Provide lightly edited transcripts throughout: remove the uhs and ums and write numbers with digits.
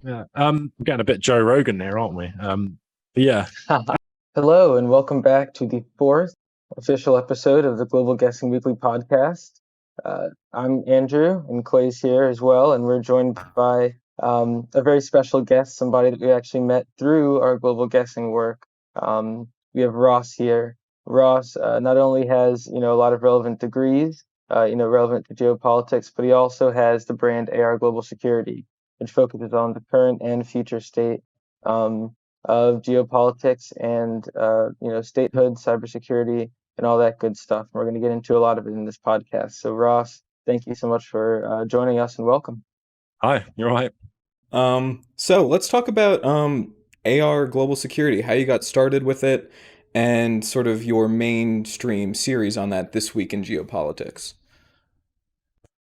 Yeah. We're getting a bit Joe Rogan here, aren't we? But yeah. Hello, and welcome back to the fourth official episode of the Global Guessing Weekly podcast. I'm Andrew, and Clay's here as well, and we're joined by a very special guest, somebody that we actually met through our global guessing work. We have Ross here. Ross not only has a lot of relevant degrees, relevant to geopolitics, but he also has the brand AR Global Security, which focuses on the current and future state. Of geopolitics and statehood, cybersecurity, and all that good stuff. We're going to get into a lot of it in this podcast. So Ross, thank you so much for joining us and welcome. Hi, you're right. So let's talk about AR global security, how you got started with it, and sort of your mainstream series on that this week in geopolitics.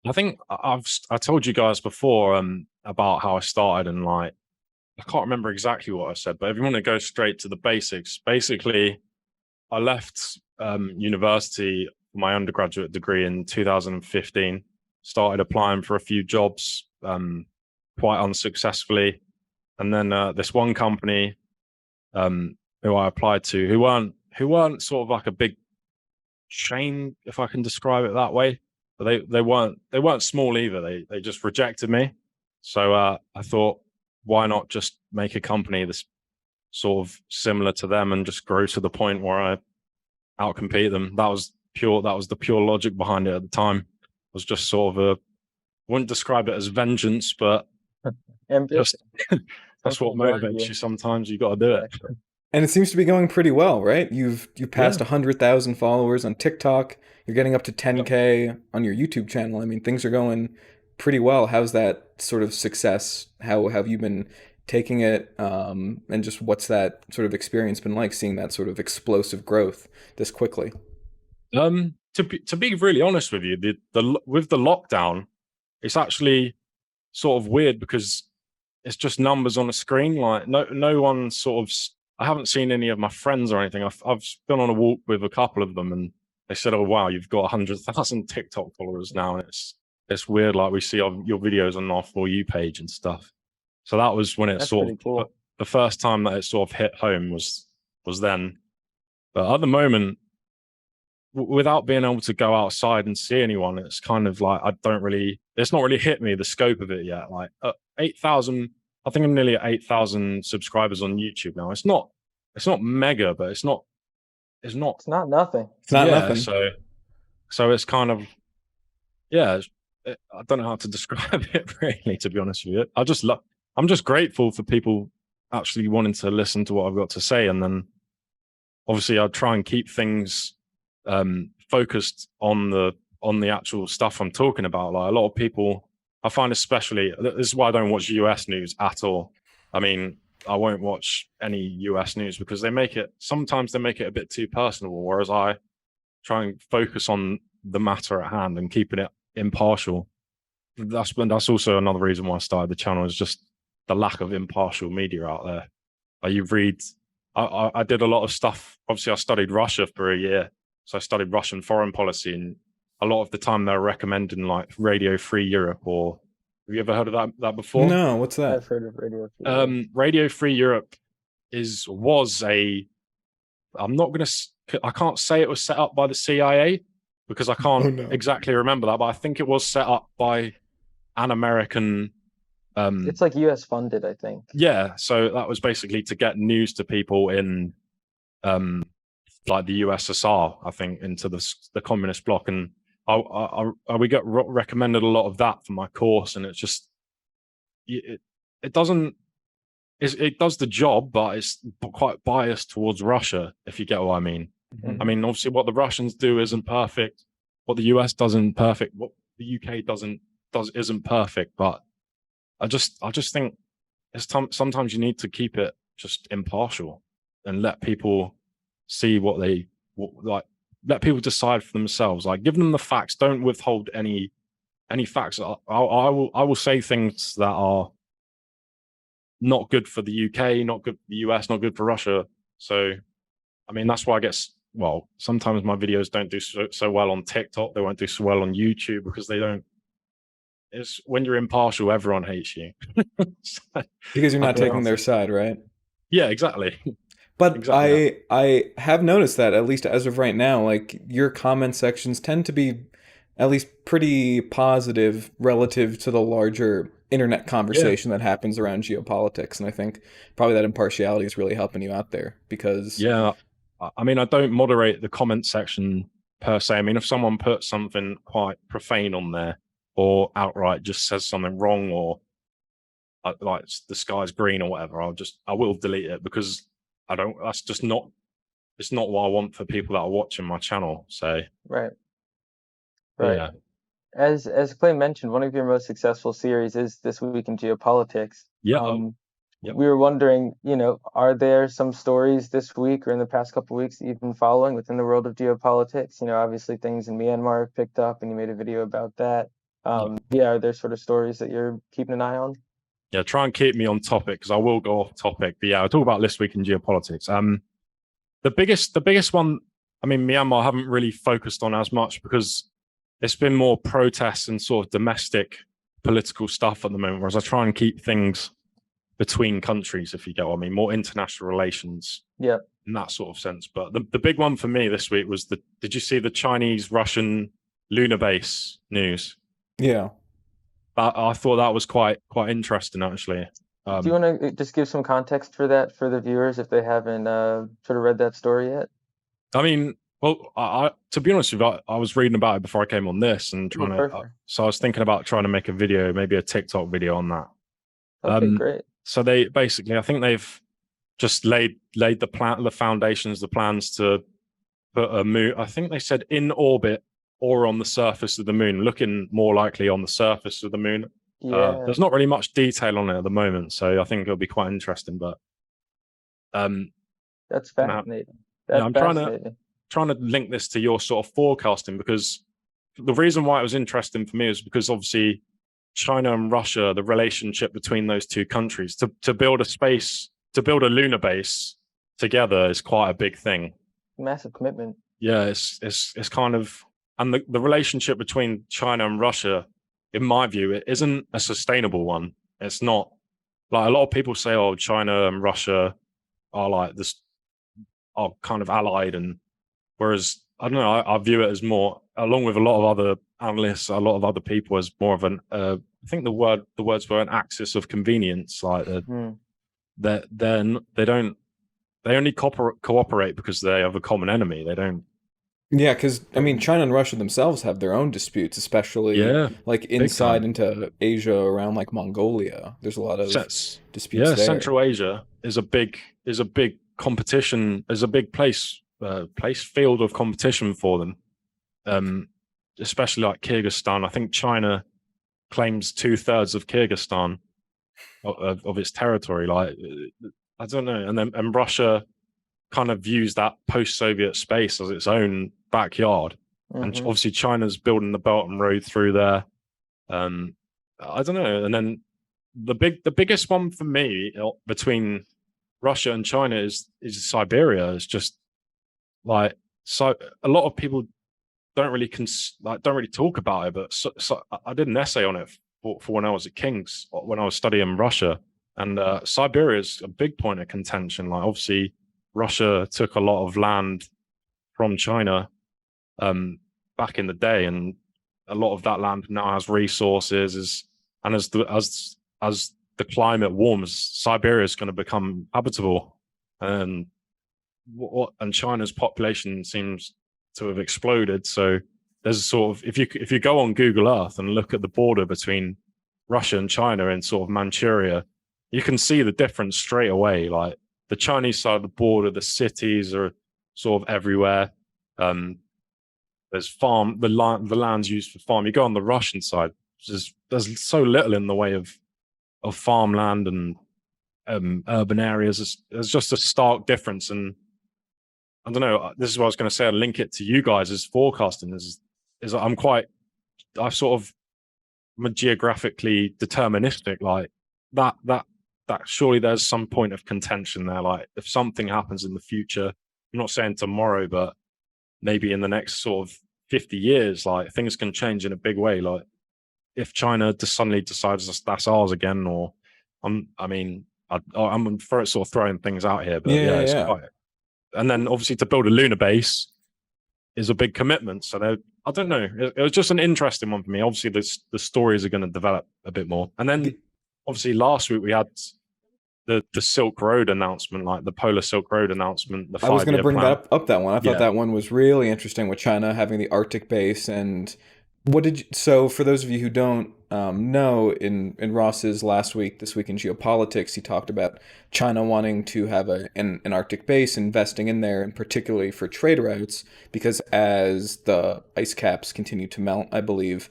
I think I told you guys before about how I started, and like I can't remember exactly what I said, but if you want to go straight to the basics, basically I left university for my undergraduate degree in 2015, started applying for a few jobs quite unsuccessfully, and then this one company who I applied to, who weren't sort of like a big chain, if I can describe it that way, but they weren't small either. They just rejected me. So I thought, why not just make a company that's sort of similar to them and just grow to the point where I outcompete them. That was the pure logic behind it at the time. It was just sort of wouldn't describe it as vengeance, but Ambition. just that's what motivates you. Sometimes you got to do it. Exactly. And it seems to be going pretty well, right? You've passed Yeah. 100,000 followers on TikTok. You're getting up to Yep. 10K on your YouTube channel. I mean, things are going pretty well. How's that sort of success? How have you been taking it? And just what's that sort of experience been like, seeing that sort of explosive growth this quickly? To be really honest with you, the with the lockdown, it's actually sort of weird because it's just numbers on a screen. Like no one sort of. I haven't seen any of my friends or anything. I've been on a walk with a couple of them, and they said, "Oh wow, you've got 100,000 TikTok followers now," and it's weird. Like we see your videos on our For You page and stuff. So that was when it That's sort pretty of cool. the first time that it sort of hit home was then. But at the moment, without being able to go outside and see anyone, it's kind of like it's not really hit me the scope of it yet. Like 8,000, I think I'm nearly at 8,000 subscribers on YouTube now. It's not mega, but it's not, It's not nothing. It's not yeah. nothing. So it's kind of, yeah, I don't know how to describe it really, to be honest with you. I'm just grateful for people actually wanting to listen to what I've got to say. And then obviously I try and keep things focused on the actual stuff I'm talking about. Like a lot of people, I find especially, this is why I don't watch US news at all. I mean, I won't watch any US news because sometimes they make it a bit too personal, whereas I try and focus on the matter at hand and keeping it impartial. That's also another reason why I started the channel, is just the lack of impartial media out there. Like you read, I did a lot of stuff. Obviously, I studied Russia for a year, so I studied Russian foreign policy, and a lot of the time they're recommending like Radio Free Europe. Or have you ever heard of that before? No, what's that? I've heard of Radio Free Europe. Radio Free Europe was a. I'm not gonna. I can't say it was set up by the CIA because I Oh can't no. exactly remember that, but I think it was set up by an American. It's like US funded, I think. Yeah, so that was basically to get news to people in like the USSR, I think, into the communist bloc, and we get recommended a lot of that for my course, and it's just it doesn't it does the job, but it's quite biased towards Russia, if you get what I mean. I mean, obviously, what the Russians do isn't perfect. What the US doesn't perfect. What the UK isn't perfect. But I just think sometimes you need to keep it just impartial and let people see like. Let people decide for themselves. Like, give them the facts. Don't withhold any facts. I will say things that are not good for the UK, not good for the US, not good for Russia. So, I mean, that's why I guess, well, sometimes my videos don't do so well on TikTok. They won't do so well on YouTube because they don't, it's when you're impartial, everyone hates you. So, Because you're I not don't know taking how their to- side, right? Yeah, exactly. But Exactly that. I have noticed that, at least as of right now, like your comment sections tend to be at least pretty positive relative to the larger internet Yeah. conversation that happens around geopolitics. And I think probably that impartiality is really helping you out there because Yeah. I mean, I don't moderate the comment section per se. I mean, if someone puts something quite profane on there or outright just says something wrong or like the sky's green or whatever, I will delete it because that's just not, it's not what I want for people that are watching my channel. So, Right. but Right. yeah. As Clay mentioned, one of your most successful series is This Week in Geopolitics. Yeah. Yep. We were wondering, are there some stories this week or in the past couple of weeks that you've been following within the world of geopolitics? Obviously things in Myanmar have picked up, and you made a video about that. Yeah, are there sort of stories that you're keeping an eye on? Yeah, try and keep me on topic because I will go off topic. But yeah, I'll talk about this week in geopolitics. The biggest one, I mean, Myanmar I haven't really focused on as much because it's been more protests and sort of domestic political stuff at the moment, whereas I try and keep things between countries, if you get what I mean, more international relations. Yeah. In that sort of sense. But the big one for me this week was did you see the Chinese-Russian lunar base news? yeah. I thought that was quite interesting, actually. Do you want to just give some context for that for the viewers if they haven't sort of read that story yet? I mean, well, to be honest with you, I was reading about it before I came on this and trying to. So I was thinking about trying to make a video, maybe a TikTok video on that. Okay, great. So they basically, I think they've just laid the foundations, the plans to put a moon. I think they said in orbit or on the surface of the moon, looking more likely on the surface of the moon. Yeah. There's not really much detail on it at the moment, so I think it'll be quite interesting. But that's fascinating. I'm trying to link this to your sort of forecasting because the reason why it was interesting for me is because obviously China and Russia, the relationship between those two countries, to build a lunar base together is quite a big thing. Massive commitment. Yeah, it's kind of, and the relationship between China and Russia, in my view, it isn't a sustainable one. It's not, like a lot of people say, oh, China and Russia are like this, are kind of allied, and whereas I don't know, I view it as more, along with a lot of other analysts, a lot of other people, as more of an I think the words were an axis of convenience, like that they only cooperate because they have a common enemy. They don't. Yeah, because I mean, China and Russia themselves have their own disputes, especially like inside into Asia, around like Mongolia. There's a lot of disputes there. Central Asia is a big competition, is a big field of competition for them. Especially like Kyrgyzstan. I think China claims 2/3 of Kyrgyzstan of its territory. Like, I don't know, and Russia kind of views that post-Soviet space as its own backyard, and obviously China's building the Belt and Road through there. I don't know, and then the biggest one for me between Russia and China is Siberia. It's just like, so a lot of people don't really talk about it, but so I did an essay on it for when I was at King's, when I was studying Russia, and Siberia is a big point of contention. Like, obviously Russia took a lot of land from China back in the day, and a lot of that land now has resources. And as the climate warms, Siberia is going to become habitable, and China's population seems to have exploded. So there's sort of, if you go on Google Earth and look at the border between Russia and China in sort of Manchuria, you can see the difference straight away. Like, the Chinese side of the border, the cities are sort of everywhere. There's the land's used for farm. You go on the Russian side, there's so little in the way of farmland and urban areas. There's just a stark difference. And I don't know, this is what I was going to say, I'll link it to you guys as forecasting, is I'm a geographically deterministic, like that surely there's some point of contention there. Like, if something happens in the future, I'm not saying tomorrow, but maybe in the next sort of 50 years, like, things can change in a big way. Like, if China just suddenly decides that's ours again, or I'm for it sort of throwing things out here, but yeah, it's quite. And then obviously to build a lunar base is a big commitment. So I don't know. It was just an interesting one for me. Obviously, the stories are going to develop a bit more. And then obviously last week we had the Silk Road announcement, like the Polar Silk Road announced I was going to bring plan. up that one. I thought that one was really interesting with China having the Arctic base. And so for those of you who don't know, in Ross's last week, This Week in Geopolitics, he talked about China wanting to have an Arctic base, investing in there, and particularly for trade routes, because as the ice caps continue to melt, I believe,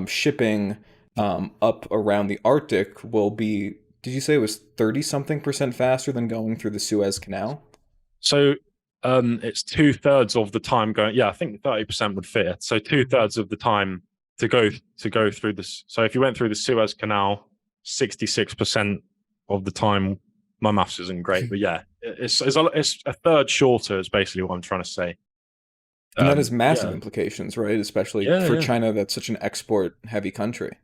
shipping up around the Arctic will be, did you say it was 30-something% faster than going through the Suez Canal? So it's 2/3 of the time going. Yeah, I think 30% would fit it. So 2/3 of the time to go through this. So if you went through the Suez Canal, 66% of the time. My maths isn't great, but yeah, it's a third shorter. Is basically what I'm trying to say. And that has massive implications, right? Especially for China, that's such an export-heavy country.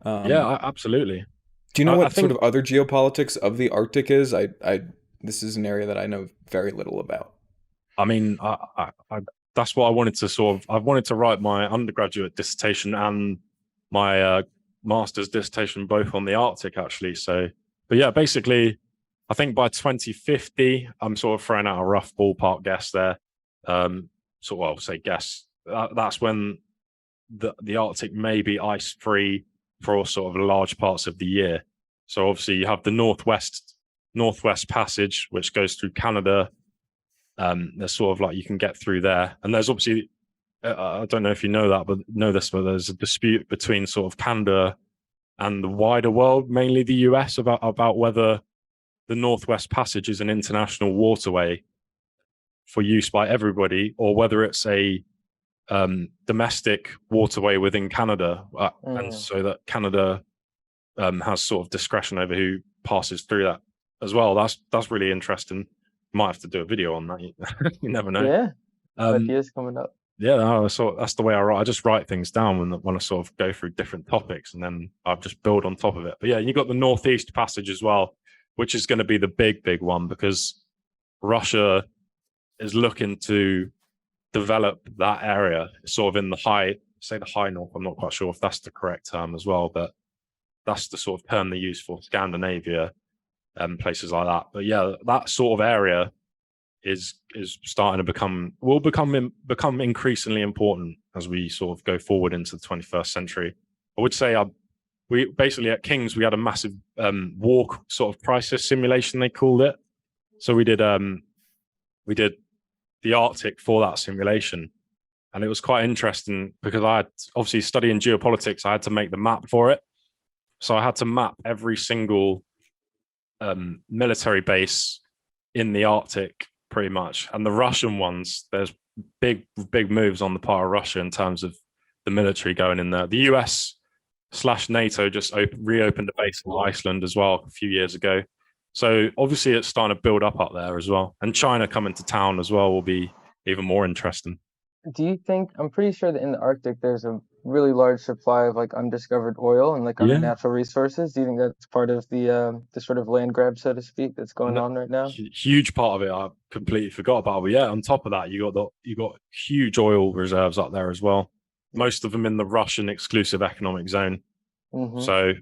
Absolutely. Do you know what sort of other geopolitics of the Arctic is? This is an area that I know very little about. I mean, that's what I wanted to I wanted to write my undergraduate dissertation and my master's dissertation both on the Arctic, actually. So, but yeah, basically, I think by 2050, I'm sort of throwing out a rough ballpark guess there. I'll say guess. That's when the Arctic may be ice-free for sort of large parts of the year. So obviously you have the Northwest Passage, which goes through Canada. There's sort of like you can get through there, and there's obviously I don't know if you know that, but there's a dispute between sort of Canada and the wider world, mainly the US, about whether the Northwest Passage is an international waterway for use by everybody, or whether it's a domestic waterway within Canada, and so that Canada has sort of discretion over who passes through that as well. That's really interesting. Might have to do a video on that. You never know. Yeah, ideas coming up. Yeah, no, that's the way I write. I just write things down when I sort of go through different topics, and then I just build on top of it. But yeah, you got the Northeast Passage as well, which is going to be the big one, because Russia is looking to develop that area sort of in the high north. I'm not quite sure if that's the correct term as well, but that's the sort of term they use for Scandinavia and places like that. But yeah, that sort of area is starting to will become increasingly important as we sort of go forward into the 21st century. I would say we basically at King's, we had a massive war sort of crisis simulation, they called it. So we did the Arctic for that simulation, and it was quite interesting because I had, obviously studying geopolitics, I had to make the map for it. So I had to map every single military base in the Arctic pretty much, and the Russian ones, there's big moves on the part of Russia in terms of the military going in there. The US/NATO just reopened a base in Iceland as well a few years ago. So obviously it's starting to build up there as well. And China coming to town as well will be even more interesting. Do you think, I'm pretty sure that in the Arctic there's a really large supply of like undiscovered oil and like other natural resources. Do you think that's part of the sort of land grab, so to speak, that's going on right now? Huge part of it I completely forgot about. But yeah, on top of that, you got huge oil reserves up there as well. Most of them in the Russian exclusive economic zone. Mm-hmm. So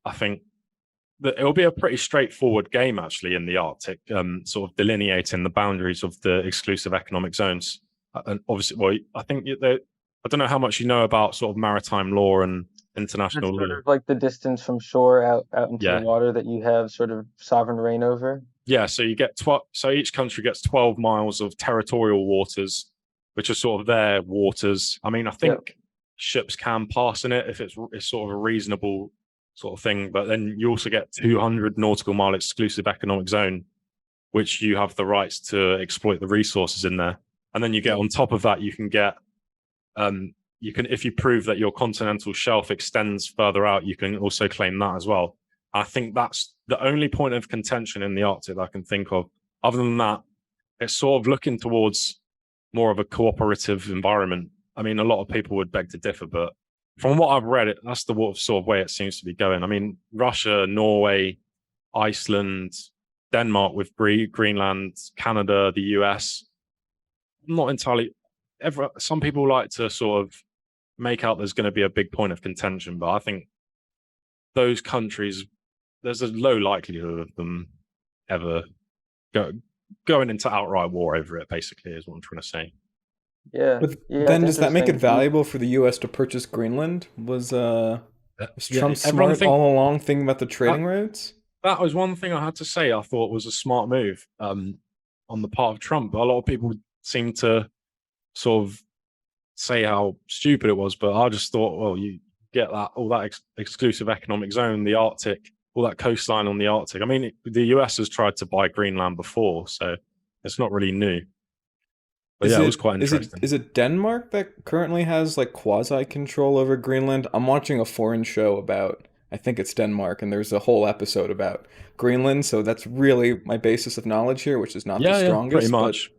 I think that it'll be a pretty straightforward game actually in the Arctic, sort of delineating the boundaries of the exclusive economic zones. And obviously, well, I think I don't know how much you know about sort of maritime law and international law. Sort of like the distance from shore out into the water that you have sort of sovereign reign over. Yeah, so you get so each country gets 12 miles of territorial waters, which are sort of their waters. I mean, I think ships can pass in it if it's sort of a reasonable sort of thing, but then you also get 200 nautical mile exclusive economic zone, which you have the rights to exploit the resources in there. And then you get on top of that, you can get, if you prove that your continental shelf extends further out, you can also claim that as well. I think that's the only point of contention in the Arctic that I can think of. Other than that, it's sort of looking towards more of a cooperative environment. I mean, a lot of people would beg to differ, but from what I've read, that's the sort of way it seems to be going. I mean, Russia, Norway, Iceland, Denmark with Greenland, Canada, the US. Not entirely. Some people like to sort of make out there's going to be a big point of contention, but I think those countries, there's a low likelihood of them ever going into outright war over it, basically, is what I'm trying to say. Yeah. But Yeah, then it's does that make it interesting. valuable for the US to purchase Greenland? Was Yeah, Trump everyone smart all along thinking about the trading routes? that was one thing I had to say I thought was a smart move on the part of Trump. A lot of people seem to sort of say how stupid it was, but I just thought, well, you get that all that exclusive economic zone, the Arctic, all that coastline on the Arctic. I mean, the US has tried to buy Greenland before, so it's not really new. But yeah, it was quite interesting. Is it Denmark that currently has like quasi control over Greenland? I'm watching a foreign show about, I think it's Denmark, and there's a whole episode about Greenland, so that's really my basis of knowledge here, which is not the strongest. Pretty much.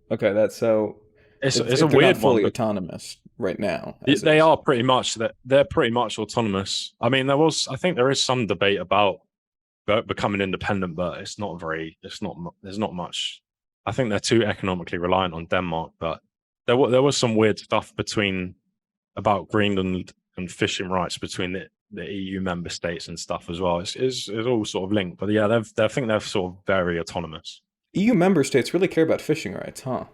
But okay, that's so. It's a they're weird not fully one. Autonomous right now. They are pretty much that. They're pretty much autonomous. I mean, I think there is some debate about becoming independent, but it's not very. It's not. There's not much. I think they're too economically reliant on Denmark, but there was some weird stuff about Greenland and fishing rights between the EU member states and stuff as well. It's all sort of linked, but yeah, I think they're sort of very autonomous. EU member states really care about fishing rights, huh?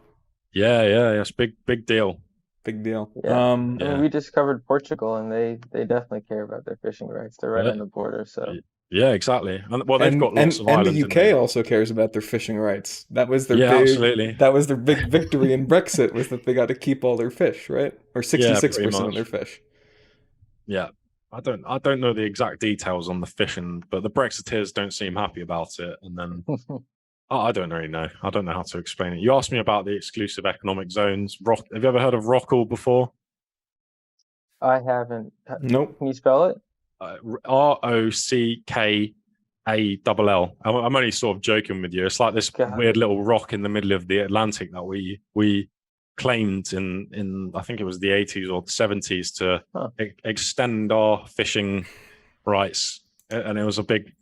Yeah, it's big deal. Big deal. Yeah. I mean, we discovered Portugal, and they definitely care about their fishing rights. They're right on the border, so. Yeah, exactly. Well, they've got lots of islands. And the UK also cares about their fishing rights. That was their absolutely. That was their big victory in Brexit, was that they got to keep all their fish, right? Or 66% of their fish. Yeah. I don't know the exact details on the fishing, but the Brexiteers don't seem happy about it. And then I don't really know. I don't know how to explain it. You asked me about the exclusive economic zones. Have you ever heard of ROCKL before? I haven't. Nope. Can you spell it? ROCKALL. I'm only sort of joking with you. It's like this weird little rock in the middle of the Atlantic that we claimed in I think it was the 80s or the 70s to extend our fishing rights, and it was a big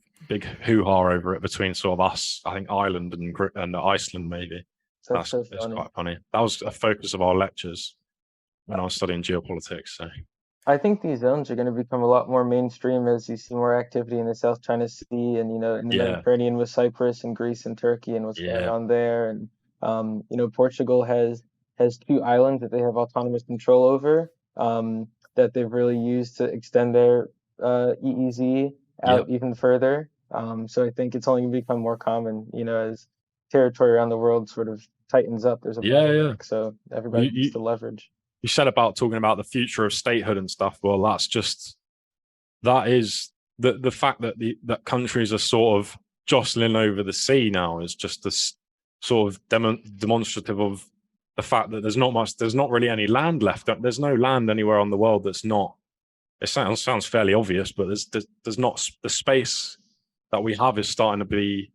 hoo-ha over it between sort of us, I think Ireland and Iceland maybe. That's so funny. It's quite funny. That was a focus of our lectures when I was studying geopolitics. So I think these zones are going to become a lot more mainstream as you see more activity in the South China Sea and, in the Mediterranean with Cyprus and Greece and Turkey and what's going on there. And, Portugal has 2 islands that they have autonomous control over that they've really used to extend their EEZ out even further. So I think it's only going to become more common, as territory around the world sort of tightens up. There's a bottleneck, so everybody needs to leverage. You said about talking about the future of statehood and stuff. Well, that is the fact that that countries are sort of jostling over the sea now is just this sort of demonstrative of the fact that there's not really any land left. There's no land anywhere on the world that's not. It sounds fairly obvious, but there's not the space that we have is starting to be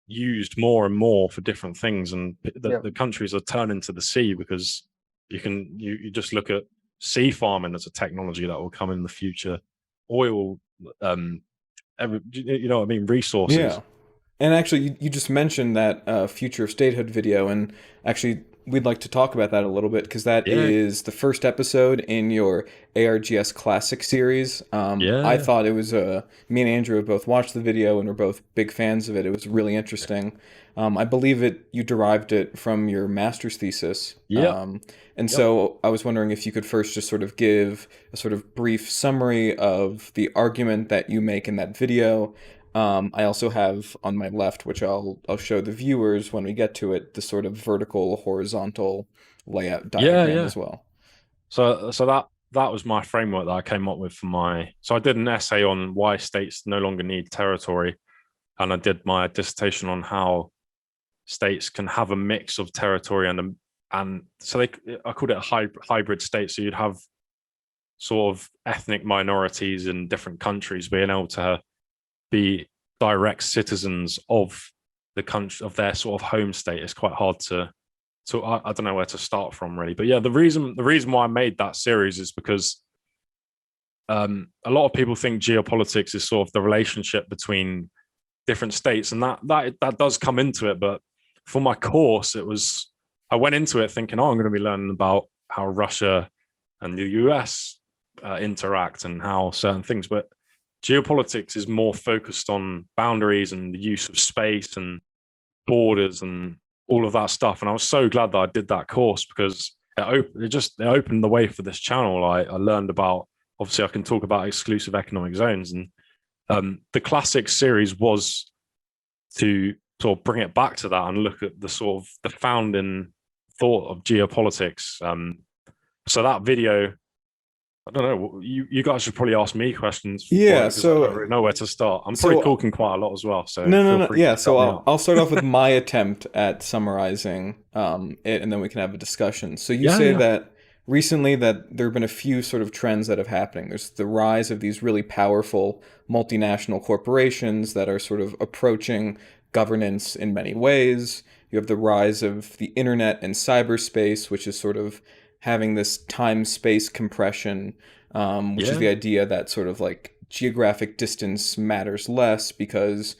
used more and more for different things, and the countries are turning to the sea because you just look at sea farming as a technology that will come in the future, oil, resources. Yeah, and actually, you just mentioned that Future of Statehood video, and actually, we'd like to talk about that a little bit because that is the first episode in your ARGS Classic series. I thought it was me and Andrew have both watched the video and we're both big fans of it. It was really interesting. I believe you derived it from your master's thesis. So I was wondering if you could first just sort of give a sort of brief summary of the argument that you make in that video. I also have on my left, which I'll show the viewers when we get to it, the sort of vertical, horizontal layout diagram as well. So that was my framework that I came up with so I did an essay on why states no longer need territory, and I did my dissertation on how states can have a mix of territory and so I called it a hybrid state. So you'd have sort of ethnic minorities in different countries being able to be direct citizens of the country, of their sort of home state. It's quite hard to I don't know where to start from really, but yeah, the reason why I made that series is because a lot of people think geopolitics is sort of the relationship between different states, and that does come into it. But for my course, I went into it thinking, oh, I'm going to be learning about how Russia and the US interact and how certain things. But geopolitics is more focused on boundaries and the use of space and borders and all of that stuff. And I was so glad that I did that course, because it opened the way for this channel. I learned about, obviously I can talk about exclusive economic zones, and the classic series was to sort of bring it back to that and look at the sort of the founding thought of geopolitics. So that video, I don't know, you guys should probably ask me questions. Yeah, so I don't really know where to start. I'm probably talking quite a lot as well. So no. Yeah, so I'll start off with my attempt at summarizing it, and then we can have a discussion. So you say that recently that there have been a few sort of trends that have happening. There's the rise of these really powerful multinational corporations that are sort of approaching governance in many ways. You have the rise of the internet and cyberspace, which is sort of having this time-space compression, which is the idea that sort of like geographic distance matters less, because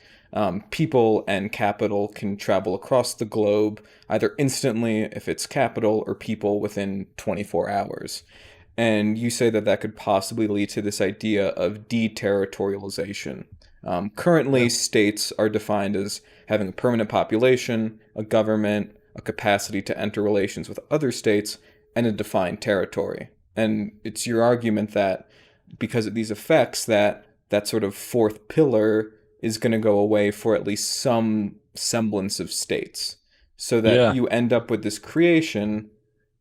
people and capital can travel across the globe either instantly if it's capital, or people within 24 hours. And you say that that could possibly lead to this idea of deterritorialization. Currently, states are defined as having a permanent population, a government, a capacity to enter relations with other states, and a defined territory. And it's your argument that because of these effects, that sort of fourth pillar is going to go away for at least some semblance of states, so that you end up with this creation.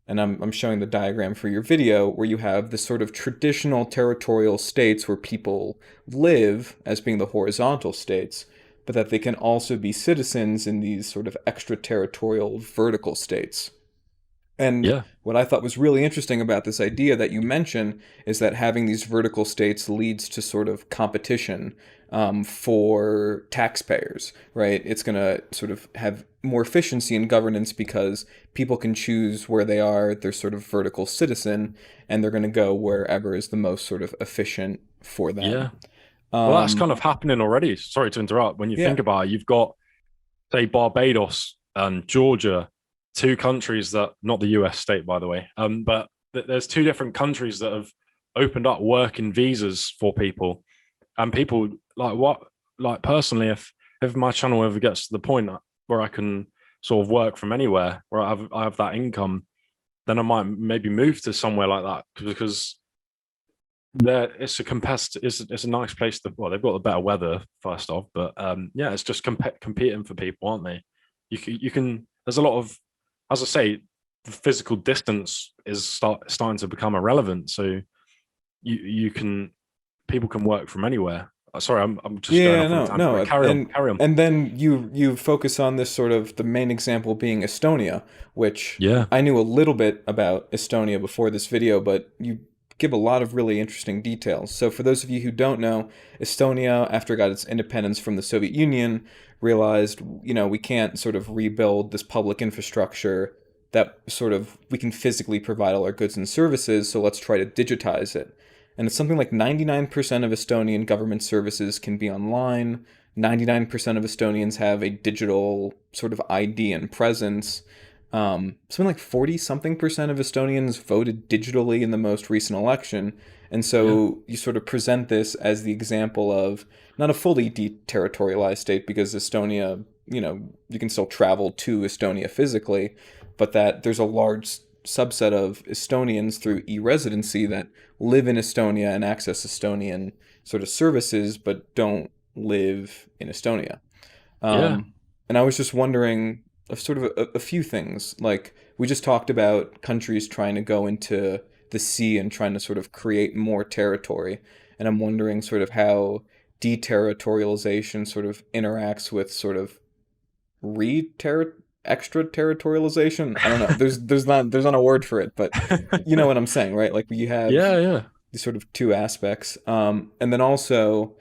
And I'm showing the diagram for your video, where you have this sort of traditional territorial states where people live as being the horizontal states, but that they can also be citizens in these sort of extraterritorial vertical states. And what I thought was really interesting about this idea that you mentioned is that having these vertical states leads to sort of competition for taxpayers, right? It's going to sort of have more efficiency in governance because people can choose where they are, their sort of vertical citizen, and they're going to go wherever is the most sort of efficient for them. Yeah. Well, that's kind of happening already. Sorry to interrupt. When you think about it, you've got, say, Barbados and Georgia, two countries that, not the US state, by the way, but there's two different countries that have opened up working visas for people. And people like personally, if my channel ever gets to the point where I can sort of work from anywhere, where I have that income, then I might maybe move to somewhere like that, because it's a nice place to, well, they've got the better weather first off, but it's just competing for people, aren't they? You can there's a lot of, as I say, the physical distance is starting to become irrelevant. So people can work from anywhere. Sorry, I'm just going off on a tangent. Carry on. And then you focus on this sort of, the main example being Estonia, which I knew a little bit about Estonia before this video, but you give a lot of really interesting details. So for those of you who don't know, Estonia, after it got its independence from the Soviet Union, realized, we can't sort of rebuild this public infrastructure that sort of we can physically provide all our goods and services, so let's try to digitize it. And it's something like 99% of Estonian government services can be online. 99% of Estonians have a digital sort of ID and presence. Something like 40-something% of Estonians voted digitally in the most recent election. And so you sort of present this as the example of not a fully deterritorialized state, because Estonia, you can still travel to Estonia physically, but that there's a large subset of Estonians through e-residency that live in Estonia and access Estonian sort of services, but don't live in Estonia. And I was just wondering sort of a few things. Like, we just talked about countries trying to go into the sea and trying to sort of create more territory. And I'm wondering sort of how deterritorialization sort of interacts with sort of extraterritorialization. I don't know. There's not a word for it, but you know what I'm saying, right? Like, you have these sort of two aspects. And then also,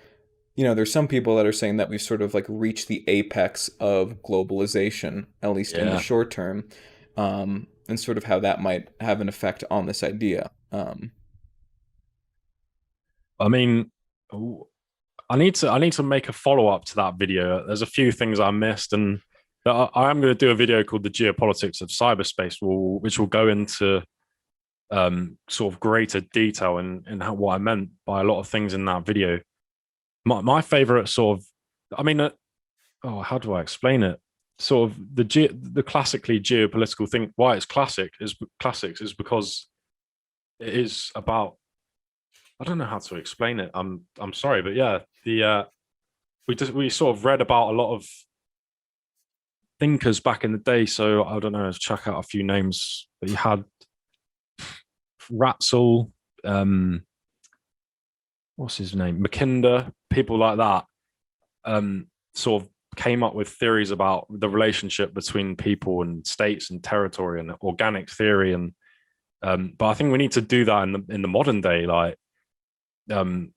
there's some people that are saying that we've sort of like reached the apex of globalization, at least in the short term, and sort of how that might have an effect on this idea. I mean, I need to make a follow up to that video. There's a few things I missed, and I am going to do a video called "The Geopolitics of Cyberspace," which will go into sort of greater detail in what I meant by a lot of things in that video. My favorite sort of, I mean, how do I explain it? Sort of the classically geopolitical thing. Why it's classics is because it is about. I don't know how to explain it. I'm sorry, but yeah, we sort of read about a lot of thinkers back in the day. So I don't know. Let's check out a few names that you had. Ratzel, what's his name? Mackinder, people like that, sort of came up with theories about the relationship between people and states and territory and organic theory. And but I think we need to do that in the modern day, like the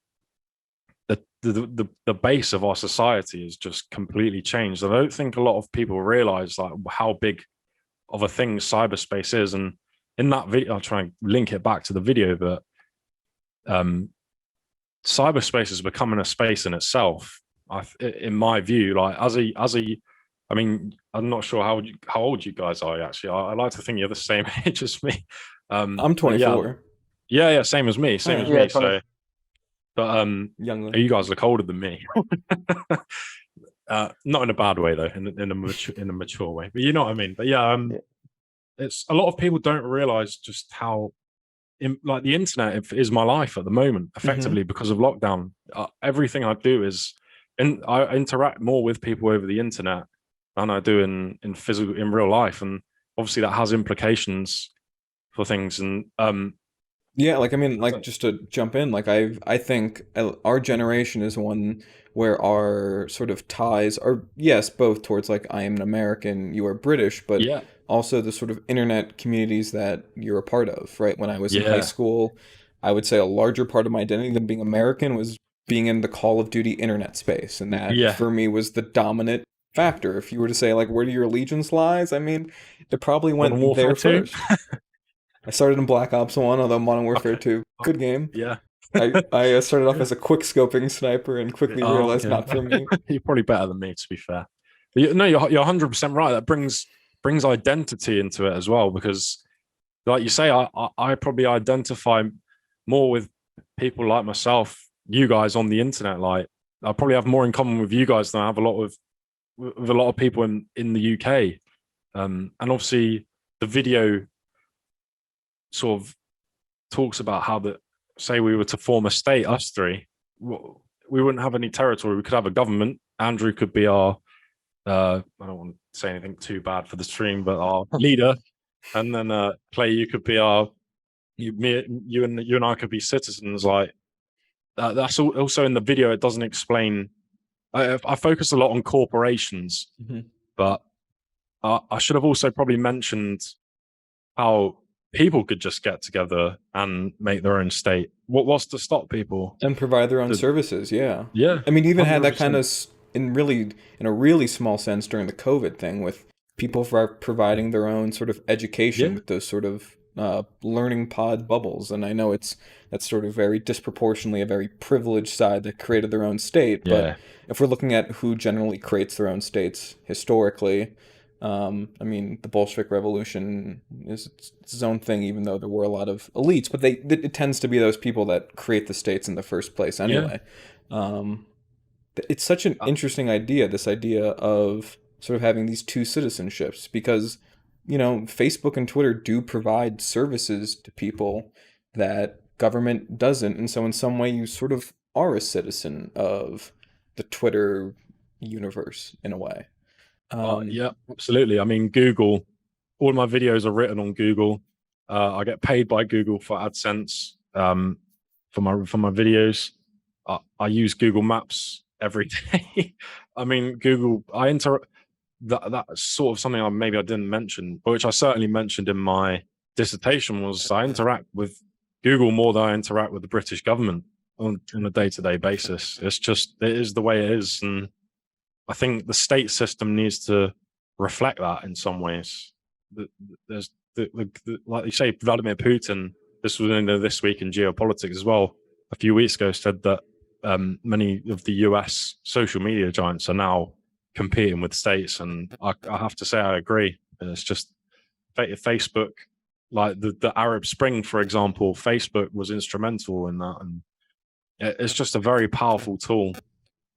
base of our society has just completely changed. I don't think a lot of people realize like how big of a thing cyberspace is. And in that video, I'll try and link it back to the video, but cyberspace is becoming a space in itself. In my view, like I mean, I'm not sure how old you guys are actually. I like to think you're the same age as me. I'm 24. Yeah, same as me. Same as me. 20. So, but Younger. you guys look older than me. Not in a bad way though, in a mature way. But you know what I mean. But yeah, it's a lot of people don't realize just how like the internet is my life at the moment, effectively because of lockdown. Everything I do is, and I interact more with people over the internet than I do in real life, and obviously that has implications for things. And yeah, like I mean, like just to jump in, like I think our generation is one where our sort of ties are, yes, both towards like I am an American, you are British, but yeah, also the sort of internet communities that you're a part of, right? When I was in high school, I would say a larger part of my identity than being American was being in the Call of Duty internet space, and that for me was the dominant factor. If you were to say like where do your allegiance lies, I mean, it probably went there first. I started in Black Ops 1, although Modern Warfare 2, good game. Yeah. I started off as a quick scoping sniper and quickly realized not for me. You're probably better than me, to be fair. But no, you're 100% right. That brings identity into it as well, because like you say, I probably identify more with people like myself, you guys on the internet. Like I probably have more in common with you guys than I have with a lot of people in the UK. And obviously the video sort of talks about how that, say we were to form a state, us three, we wouldn't have any territory. We could have a government. Andrew could be our I don't want to say anything too bad for the stream, but our leader. And then Clay, you could be you and I could be citizens. Like that's also in the video. It doesn't explain. I focus a lot on corporations, but I should have also probably mentioned how people could just get together and make their own state. What's to stop people and provide their own services? Yeah. I mean, even 100%. Had that kind of in a really small sense during the COVID thing, with people providing their own sort of education with those sort of learning pod bubbles. And I know that's sort of very disproportionately a very privileged side that created their own state. But if we're looking at who generally creates their own states historically, I mean, the Bolshevik Revolution is its own thing, even though there were a lot of elites, but it tends to be those people that create the states in the first place anyway. It's such an interesting idea, this idea of sort of having these two citizenships, because, you know, Facebook and Twitter do provide services to people that government doesn't. And so in some way you sort of are a citizen of the Twitter universe in a way. Yeah, absolutely. I mean, Google, all my videos are written on Google. I get paid by Google for AdSense for my videos. I use Google Maps every day. I mean, Google, that's sort of something I didn't mention, but which I certainly mentioned in my dissertation, was I interact with Google more than I interact with the British government on a day-to-day basis. It is the way it is. And I think the state system needs to reflect that in some ways. There's like you say, Vladimir Putin. This was in This Week in Geopolitics as well. a few weeks ago said that many of the US social media giants are now competing with states, and I have to say I agree. It's just Facebook, like the Arab Spring, for example. Facebook was instrumental in that, and it's just a very powerful tool.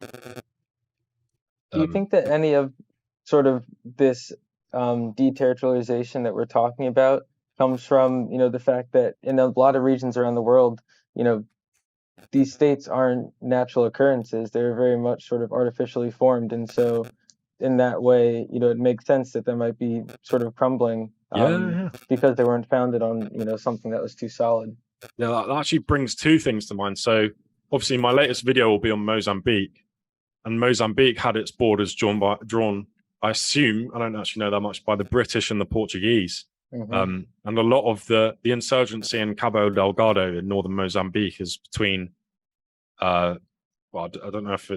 Do you think that any of sort of this deterritorialization that we're talking about comes from, the fact that in a lot of regions around the world, these states aren't natural occurrences. They're very much sort of artificially formed. And so in that way, it makes sense that they might be sort of crumbling because they weren't founded on, something that was too solid. Yeah, that actually brings two things to mind. So obviously my latest video will be on Mozambique, and Mozambique had its borders drawn, I assume, I don't actually know that much, by the British and the Portuguese. And a lot of the insurgency in Cabo Delgado in northern Mozambique is between, well, I don't know if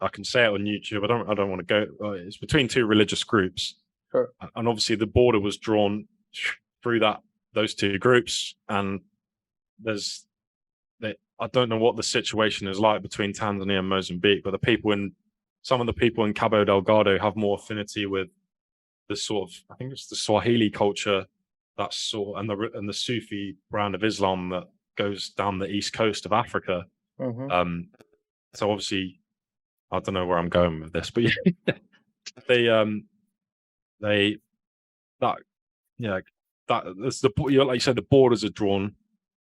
I can say it on YouTube. I don't want to go. It's between two religious groups, sure. And obviously the border was drawn through those two groups. And I don't know what the situation is like between Tanzania and Mozambique, but some of the people in Cabo Delgado have more affinity with the sort of, I think it's the Swahili culture, and the Sufi brand of Islam that goes down the east coast of Africa. So obviously, I don't know where I'm going with this, but that's like you said, the borders are drawn.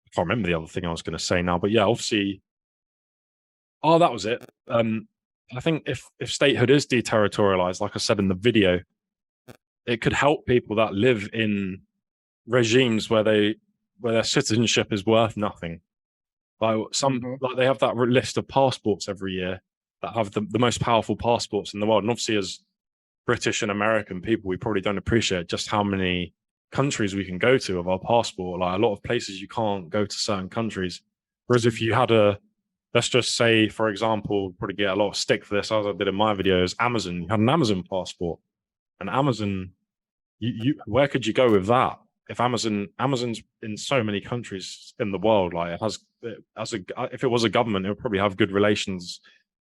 I can't remember the other thing I was going to say now, but yeah, obviously. Oh, that was it. I think if statehood is deterritorialized, like I said in the video, it could help people that live in regimes where their citizenship is worth nothing. Like like they have that list of passports every year that have the most powerful passports in the world. And obviously, as British and American people, we probably don't appreciate just how many countries we can go to with our passport. Like a lot of places you can't go to certain countries. Whereas if you had let's just say, for example, probably get a lot of stick for this, as I did in my videos, Amazon. You had an Amazon passport, and Amazon, where could you go with that? If Amazon's in so many countries in the world, like if it was a government, it would probably have good relations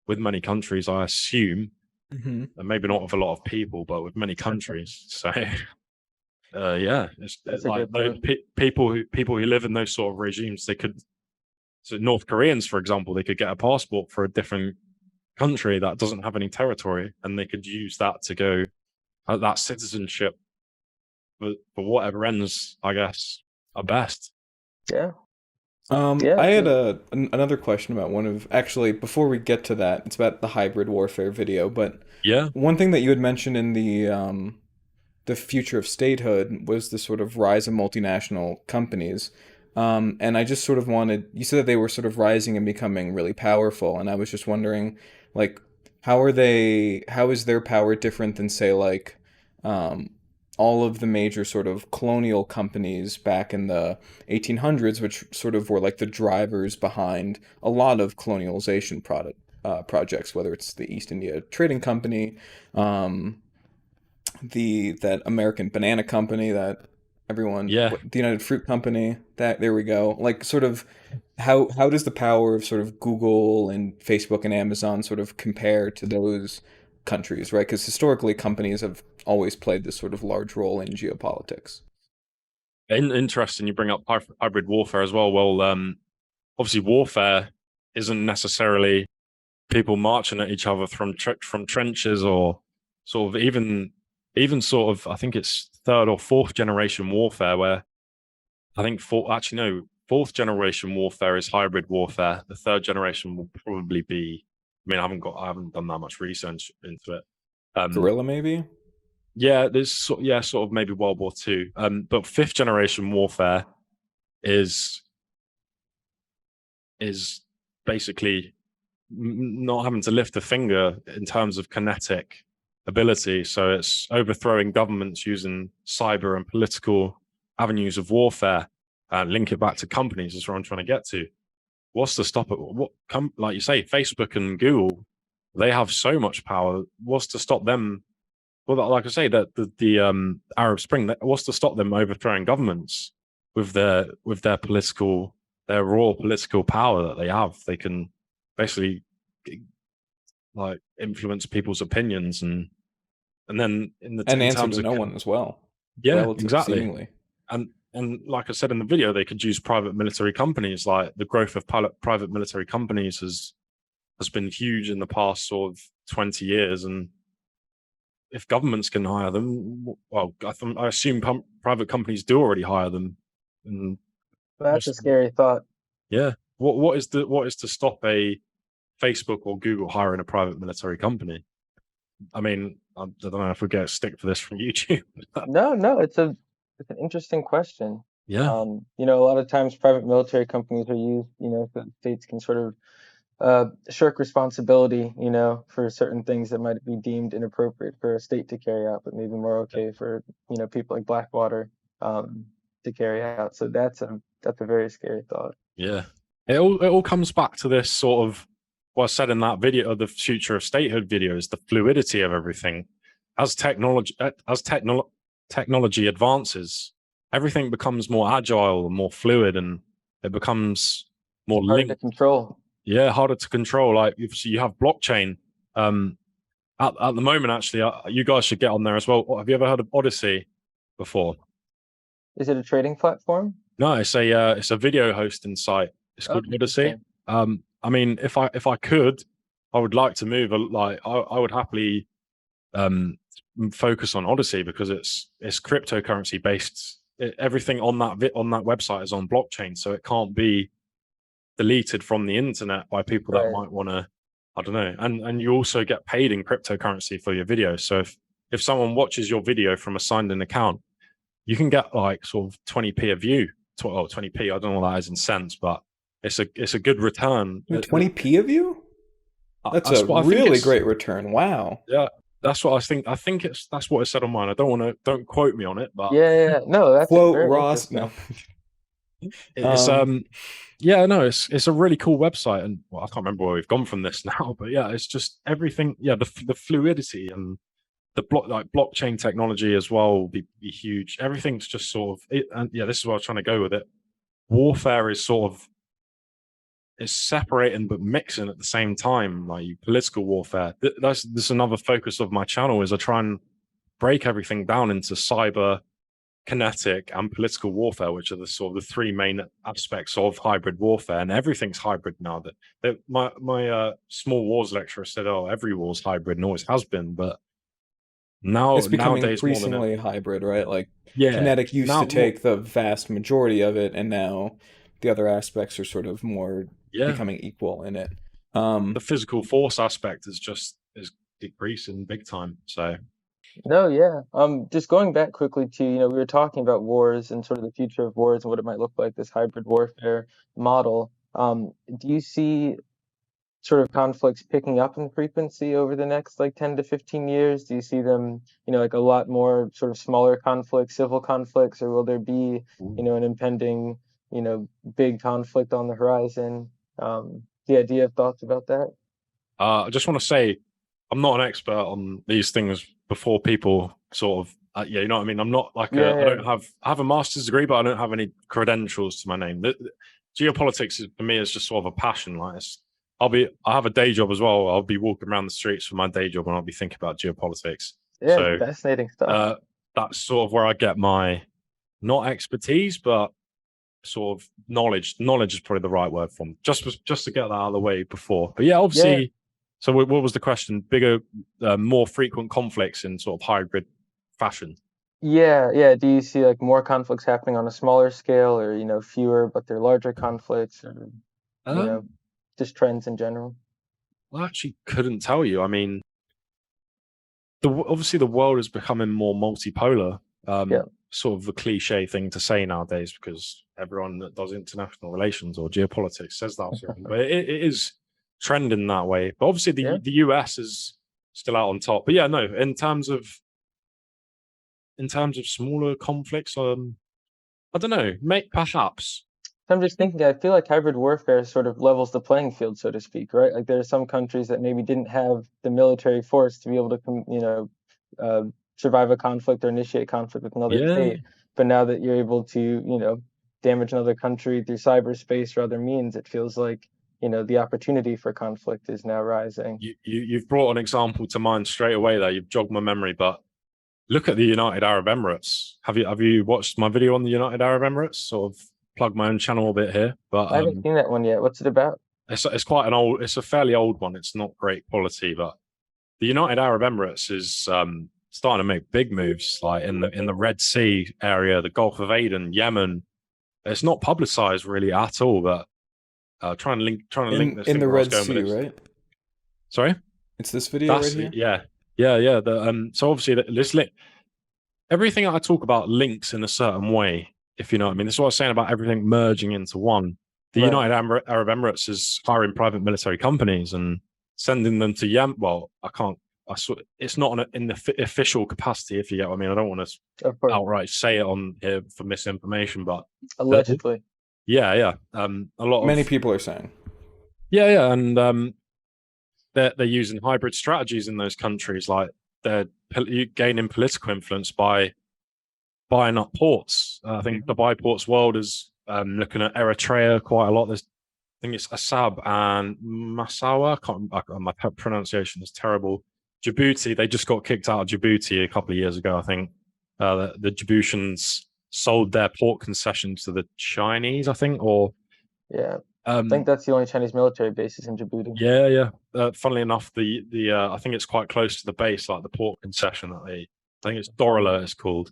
with many countries, I assume, and maybe not with a lot of people, but with many countries. So, yeah, it's like those people who live in those sort of regimes, so North Koreans, for example, they could get a passport for a different country that doesn't have any territory, and they could use that to go that citizenship for whatever ends, I guess, are best. Yeah. I had another question about actually, before we get to that, it's about the hybrid warfare video, but one thing that you had mentioned in the future of statehood was the sort of rise of multinational companies. And I just sort of you said that they were sort of rising and becoming really powerful. And I was just wondering, like, how is their power different than, say, like, all of the major sort of colonial companies back in the 1800s, which sort of were like the drivers behind a lot of colonialization projects, whether it's the East India Trading Company, that American Banana Company that everyone, the United Fruit Company, there we go. Like, sort of, how does the power of sort of Google and Facebook and Amazon sort of compare to those countries, right? Because historically, companies have always played this sort of large role in geopolitics. Interesting, you bring up hybrid warfare as well. Well, obviously, warfare isn't necessarily people marching at each other from trenches, or sort of even sort of, I think it's third or fourth generation warfare, where I think fourth generation warfare is hybrid warfare. The third generation will probably be, I mean, I haven't done that much research into it. Guerrilla, maybe? Yeah, there's sort of maybe World War II. But fifth generation warfare is basically not having to lift a finger in terms of kinetic ability. So it's overthrowing governments using cyber and political avenues of warfare, and link it back to companies is what I'm trying to get to. What's to stop it? Like you say, Facebook and Google, they have so much power. What's to stop them? Well, like I say, that the Arab Spring, what's to stop them overthrowing governments with their political their raw political power that they have. They can basically like influence people's opinions, and then And in answer terms to of no one as well. yeah, Relative, exactly. seemingly. And like I said in the video, they could use private military companies. Like the growth of private military companies has been huge in the past sort of 20 years, and if governments can hire them, well, I assume private companies do already hire them. And That's a scary thought. yeah, what is to stop a Facebook or Google hiring a private military company? I mean, I don't know if we get a stick for this from YouTube. No, it's an interesting question. Yeah, You know, a lot of times private military companies are used, you know, so that states can sort of shirk responsibility, you know, for certain things that might be deemed inappropriate for a state to carry out, but maybe more okay for, you know, people like Blackwater to carry out. So that's a very scary thought. yeah. It all comes back to this sort of what I said in that video, of the Future of Statehood video, is the fluidity of everything. As technology advances, everything becomes more agile and more fluid, and it becomes more Harder to linked. control. Yeah, harder to control. Like you have blockchain. At the moment, actually, you guys should get on there as well. Have you ever heard of Odyssey before? Is it a trading platform? No, it's a video hosting site. It's called Odyssey. Interesting. I mean, if I could, I would like to move. Like I would happily focus on Odyssey because it's cryptocurrency based. Everything on that website is on blockchain, so it can't be deleted from the internet by people that Right. might want to. I don't know. And you also get paid in cryptocurrency for your videos. So if someone watches your video from a signed in account, you can get like sort of 20p a view. 20p. I don't know what that is in cents, but it's a good return. 20p of you? That's a really great return. Wow. Yeah, that's what I think. I think that's what it said on mine. I don't quote me on it, but Yeah. No, that's quote very Ross. interesting. No. it's yeah, no, it's a really cool website, and well, I can't remember where we've gone from this now, but yeah, it's just everything. Yeah, the fluidity and the blockchain technology as well will be huge. Everything's just sort of and yeah, this is what I was trying to go with it. Warfare is sort of it's separating but mixing at the same time, like political warfare. That's another focus of my channel is I try and break everything down into cyber, kinetic, and political warfare, which are the sort of the three main aspects of hybrid warfare. And everything's hybrid now. That my small wars lecturer said, "Oh, every war's hybrid and always has been," but now it's becoming nowadays increasingly hybrid, right? Like yeah, kinetic used to take the vast majority of it, and now the other aspects are sort of more becoming equal in it. The physical force aspect is decreasing big time. So no, yeah. Just going back quickly to, you know, we were talking about wars and sort of the future of wars and what it might look like, this hybrid warfare model. Do you see sort of conflicts picking up in frequency over the next like 10 to 15 years? Do you see them, you know, like a lot more sort of smaller conflicts, civil conflicts, or will there be, you know, an impending, you know, big conflict on the horizon? Yeah, do you have thoughts about that? I just want to say I'm not an expert on these things before people sort of yeah, you know what I mean? I'm not like I have a master's degree, but I don't have any credentials to my name. Geopolitics for me is just sort of a passion. Like I have a day job as well. I'll be walking around the streets for my day job and I'll be thinking about geopolitics. Yeah, so fascinating stuff. That's sort of where I get my not expertise, but sort of knowledge. Knowledge is probably the right word from just to get that out of the way before. But yeah, obviously. Yeah. So what was the question? Bigger, more frequent conflicts in sort of hybrid fashion? Yeah. Do you see like more conflicts happening on a smaller scale, or, you know, fewer but they're larger conflicts, or, you know, just trends in general? Well, I actually couldn't tell you. I mean, obviously the world is becoming more multipolar. Sort of a cliche thing to say nowadays because everyone that does international relations or geopolitics says that. But it is trending that way. But obviously the US is still out on top. But yeah, no, in terms of smaller conflicts, I don't know, perhaps. I'm just thinking, I feel like hybrid warfare sort of levels the playing field, so to speak, right? Like there are some countries that maybe didn't have the military force to be able to, you know, survive a conflict or initiate conflict with another state. But now that you're able to, you know, damage another country through cyberspace or other means, it feels like, the opportunity for conflict is now rising. You've brought an example to mind straight away there. You've jogged my memory, but look at the United Arab Emirates. Have you watched my video on the United Arab Emirates? Sort of plug my own channel a bit here, but I haven't seen that one yet. What's it about? It's quite it's a fairly old one. It's not great quality, but the United Arab Emirates is starting to make big moves, like in the Red Sea area, the Gulf of Aden, Yemen. It's not publicized really at all, but trying to link this in the Red Sea, right? Sorry, it's this video right here. Yeah. So obviously, everything I talk about links in a certain way, if you know what I mean. This is what I was saying about everything merging into one. The Right. United Arab Emirates is hiring private military companies and sending them to Yemen. Well, it's not in the official capacity, if you get what I mean. I don't want to Of course. outright say it on here for misinformation, but Allegedly. yeah. Many people are saying. Yeah, and they're using hybrid strategies in those countries, like they're gaining political influence by buying up ports. I think Dubai Ports World is looking at Eritrea quite a lot. I think it's Assab and Massawa. My pronunciation is terrible. Djibouti, they just got kicked out of Djibouti a couple of years ago, I think. The Djiboutians sold their port concessions to the Chinese, I think, or yeah. I think that's the only Chinese military bases in Djibouti. Yeah. Funnily enough, the I think it's quite close to the base, like the port concession that I think it's Dorala, it's called.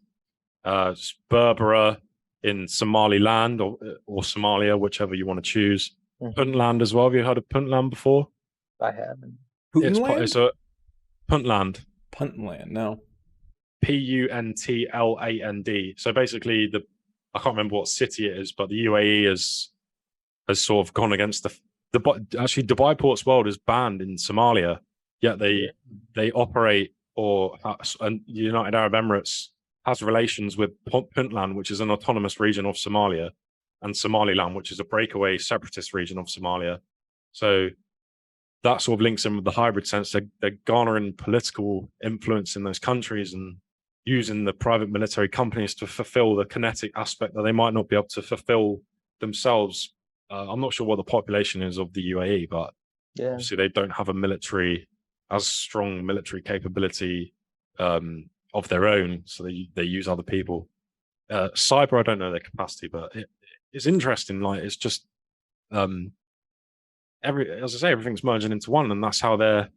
It's Berbera in Somaliland or Somalia, whichever you want to choose. Puntland as well. Have you heard of Puntland before? I haven't. It's a Puntland. Puntland, no. Puntland. So basically, I can't remember what city it is, but the UAE has sort of gone against actually Dubai Ports World is banned in Somalia, yet they operate, and the United Arab Emirates has relations with Puntland, which is an autonomous region of Somalia, and Somaliland, which is a breakaway separatist region of Somalia. So that sort of links in with the hybrid sense. They're garnering political influence in those countries and using the private military companies to fulfill the kinetic aspect that they might not be able to fulfill themselves. I'm not sure what the population is of the UAE, but obviously they don't have as strong military capability of their own, so they use other people. Cyber, I don't know their capacity, but it's interesting. Like, it's just as I say, everything's merging into one, and that's how they're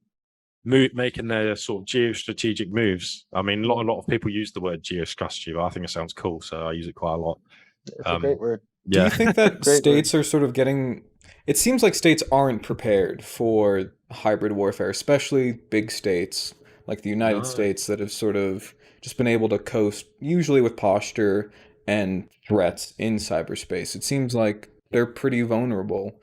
making their sort of geostrategic moves. I mean, a lot of people use the word geostrategy, but I think it sounds cool, so I use it quite a lot. It's a great word. Do you think that states are sort of getting... It seems like states aren't prepared for hybrid warfare, especially big states like the United States that have sort of just been able to coast, usually with posture and threats in cyberspace. It seems like they're pretty vulnerable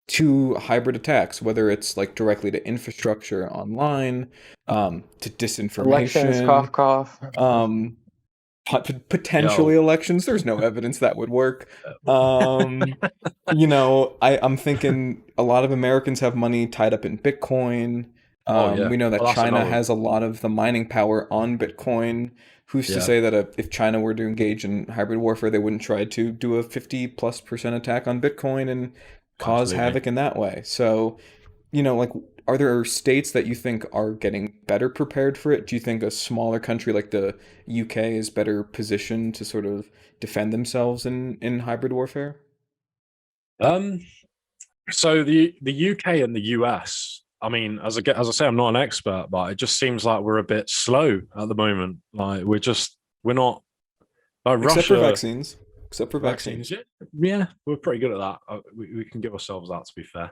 to hybrid attacks, whether it's like directly to infrastructure online, to disinformation. Elections, cough. Potentially elections. There's no evidence that would work. I'm thinking a lot of Americans have money tied up in Bitcoin. We know that China has a lot of the mining power on Bitcoin. Who's to say that if China were to engage in hybrid warfare, they wouldn't try to do a 50+% attack on Bitcoin and cause havoc in that way? So, are there states that you think are getting better prepared for it? Do you think a smaller country like the UK is better positioned to sort of defend themselves in hybrid warfare? So the UK and the US, I mean, as I say, I'm not an expert, but it just seems like we're a bit slow at the moment. Like we're not like Except Russia. Except for vaccines. Yeah, we're pretty good at that. We can give ourselves that, to be fair.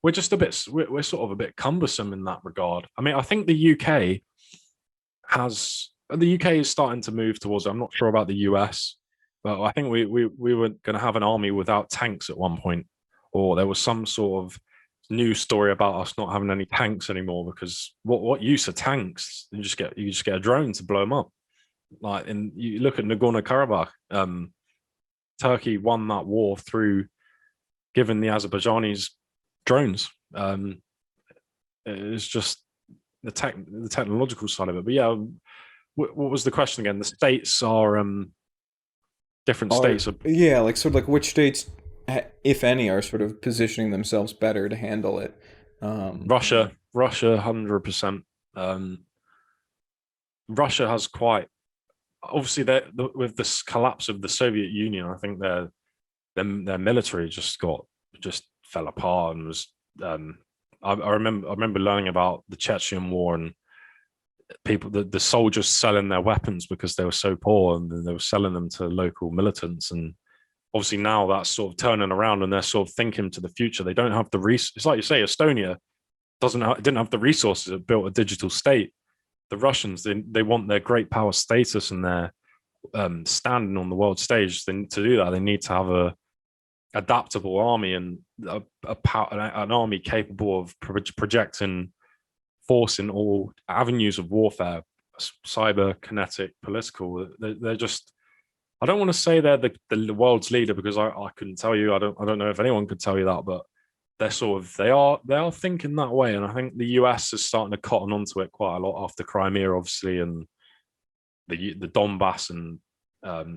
We're just we're sort of a bit cumbersome in that regard. I mean, I think the UK is starting to move towards it. I'm not sure about the US, but I think we were going to have an army without tanks at one point, or there was some sort of news story about us not having any tanks anymore, because what use are tanks? You just get a drone to blow them up. Like, and you look at Nagorno-Karabakh, Turkey won that war through giving the Azerbaijanis drones. It's just the technological side of it. But yeah, what was the question again? The states are different states are. Yeah, like sort of like which states, if any, are sort of positioning themselves better to handle it. Russia, 100%. Russia has quite obviously with this collapse of the Soviet Union. I think their military just fell apart and was. I remember learning about the Chechen War and people, the soldiers selling their weapons because they were so poor, and then they were selling them to local militants. And obviously now that's sort of turning around, and they're sort of thinking to the future. They don't have the it's like you say, Estonia didn't have the resources. It built a digital state. The Russians, they want their great power status and their standing on the world stage. Then to do that, they need to have a adaptable army and an army capable of projecting force in all avenues of warfare, cyber, kinetic, political. They're just. I don't want to say they're the world's leader, because I couldn't tell you. I don't know if anyone could tell you that, but they are thinking that way. And I think the US is starting to cotton onto it quite a lot after Crimea, obviously, and the Donbass and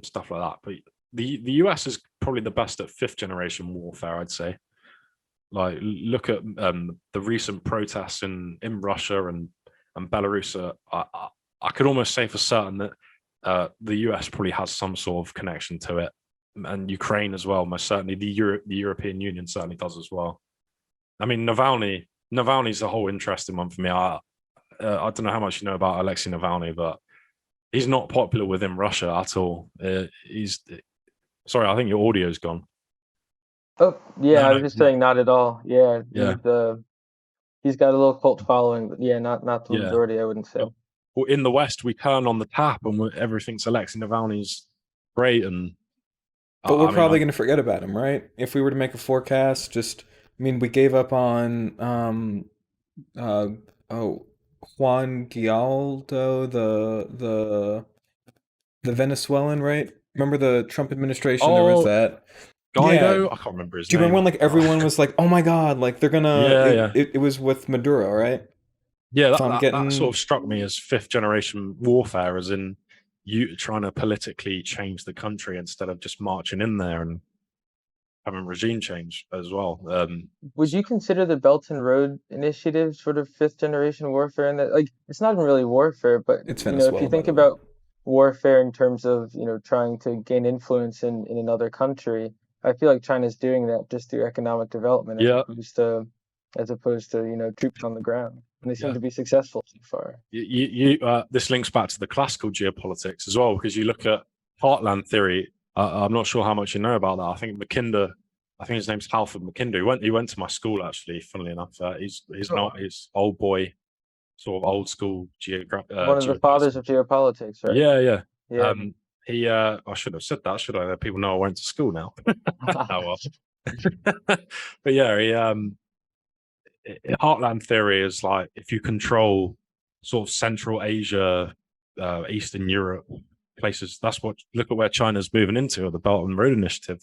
stuff like that. But the US is probably the best at 5th generation warfare, I'd say. Like, look at the recent protests in Russia and Belarus. I could almost say for certain that the US probably has some sort of connection to it, and Ukraine as well. Most certainly, the European Union certainly does as well. I mean, Navalny's a whole interesting one for me. I don't know how much you know about Alexei Navalny, but he's not popular within Russia at all. Sorry, I think your audio's gone. Oh, yeah, I was just saying not at all. Yeah, he's got a little cult following, but yeah, not the majority, I wouldn't say. Well, in the West, we turn on the tap and everything's Alexei Navalny's great. But we're probably going to forget about him, right? If we were to make a forecast, we gave up on Juan Guaido, the Venezuelan, right? Remember the Trump administration? There was that. Guaido? Yeah. I can't remember his name. Do you remember when like everyone was like, "Oh my God!" Like they're gonna. It was with Maduro, right? Yeah, that sort of struck me as 5th generation warfare, as in you trying to politically change the country instead of just marching in there and having regime change as well. Would you consider the Belt and Road Initiative sort of 5th generation warfare? And that, like, it's not even really warfare, but it's Venezuela, if you think about warfare in terms of trying to gain influence in another country, I feel like China's doing that just through economic development, as opposed to troops on the ground, and they seem to be successful so far. This links back to the classical geopolitics as well, because you look at heartland theory. I'm not sure how much you know about that. I think Mackinder, I think his name's Halford Mackinder. He went to my school, actually, funnily enough. He's not his old boy, sort of old school one of the fathers of geopolitics, right? Yeah. I should have said that, should I? People know I went to school now. Oh well. But yeah, heartland theory is like, if you control sort of Central Asia, Eastern Europe, places, look at where China's moving into, the Belt and Road Initiative.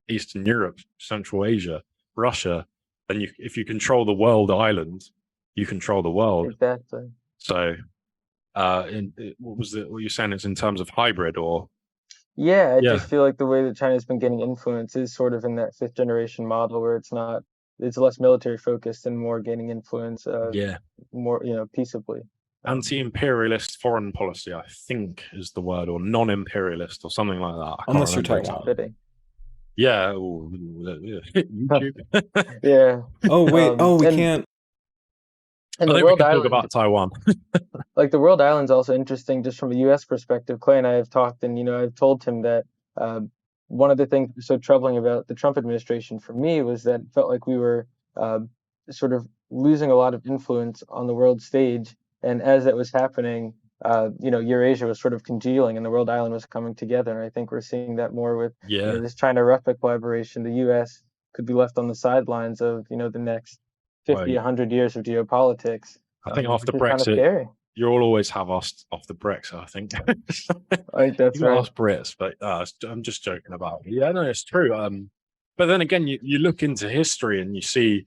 Eastern Europe, Central Asia, Russia. Then if you control the world island, you control the world. Exactly. So what you're saying, is in terms of hybrid, or I just feel like the way that China's been getting influence is sort of in that 5th generation model, where it's less military focused and more gaining influence more peaceably. Anti-imperialist foreign policy, I think, is the word, or non-imperialist, or something like that. Unless you're Taiwan. Yeah. Yeah. Oh wait. We can't. And I think we can talk about Taiwan. Like, the world island's also interesting just from a U.S. perspective. Clay and I have talked, and I've told him that one of the things that was so troubling about the Trump administration for me was that it felt like we were sort of losing a lot of influence on the world stage. And as that was happening, Eurasia was sort of congealing and the world island was coming together. And I think we're seeing that more with this China-Russia collaboration. The U.S. could be left on the sidelines of the next 50, 100 years of geopolitics. I think after Brexit, you'll always have us off the Brexit, I think. I think that's right. Us Brits, but I'm just joking about it. Yeah, no, it's true. But then again, you look into history and you see,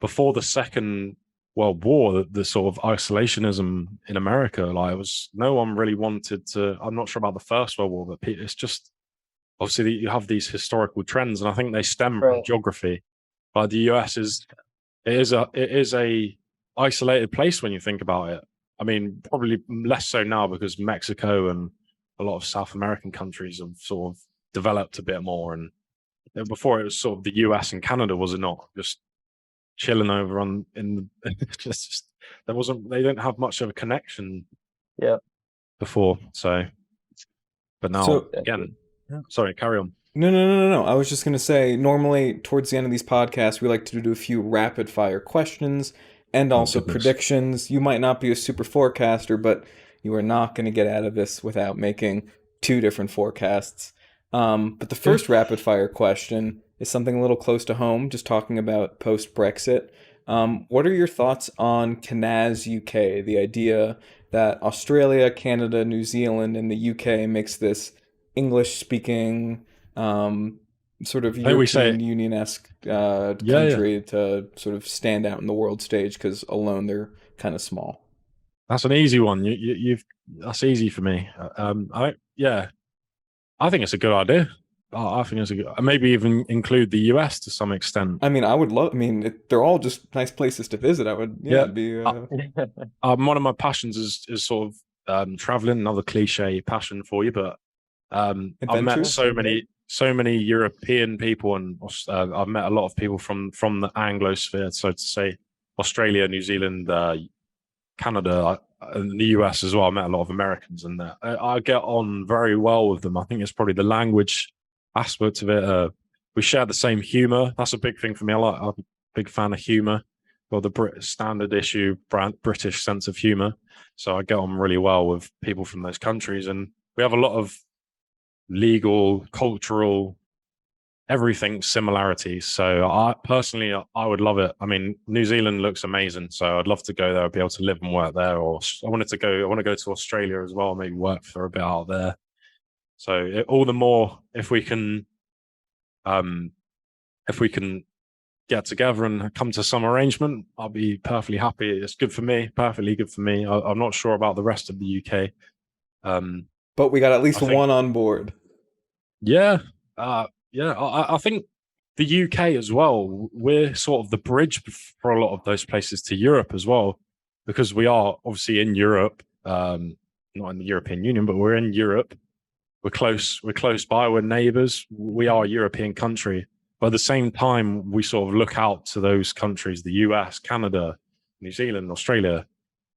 before the Second World War, the sort of isolationism in America, like, no one really wanted to. I'm not sure about the First World War, but it's just obviously you have these historical trends, and I think they stem from Right. geography. But the US is a isolated place when you think about it. I mean, probably less so now because Mexico and a lot of South American countries have sort of developed a bit more. And before it was sort of the US and Canada, was it not? Just chilling over on in the, just there wasn't, they didn't have much of a connection Yeah. before. So, but now So again, sorry, carry on. No. I was just going to say, normally towards the end of these podcasts, we like to do a few rapid fire questions and also predictions. You might not be a super forecaster, but you are not going to get out of this without making 2 different forecasts. But the first rapid fire question is something a little close to home, just talking about post-Brexit. What are your thoughts on CANZUK, the idea that Australia, Canada, New Zealand, and the UK makes this English-speaking sort of European Union-esque country to sort of stand out in the world stage because alone they're kind of small? That's an easy one. That's easy for me. I think it's a good idea. I think it's a good, maybe even include the US to some extent. I mean, I would love. I mean, they're all just nice places to visit. I would, be. One of my passions is sort of traveling. Another cliche passion for you, but I've met so many European people, and I've met a lot of people from the Anglosphere, so to say, Australia, New Zealand, Canada, and the US as well. I met a lot of Americans, and I get on very well with them. I think it's probably the language aspect of it. We share the same humor. That's a big thing for me. I'm a big fan of humor, or the standard issue British sense of humor. So I get on really well with people from those countries, and we have a lot of legal, cultural, everything similarities. So I personally would love it. I mean, New Zealand looks amazing, so I'd love to go there, be able to live and work there. Or I want to go to Australia as well, maybe work for a bit out there. So all the more if we can get together and come to some arrangement, I'll be perfectly happy. It's good for me, perfectly good for me. I'm not sure about the rest of the UK. But we got at least one on board. Yeah. I think the UK as well, we're sort of the bridge for a lot of those places to Europe as well, because we are obviously in Europe, not in the European Union, but we're in Europe. We're close by, we're neighbors. We are a European country. But at the same time, we sort of look out to those countries, the US, Canada, New Zealand, Australia,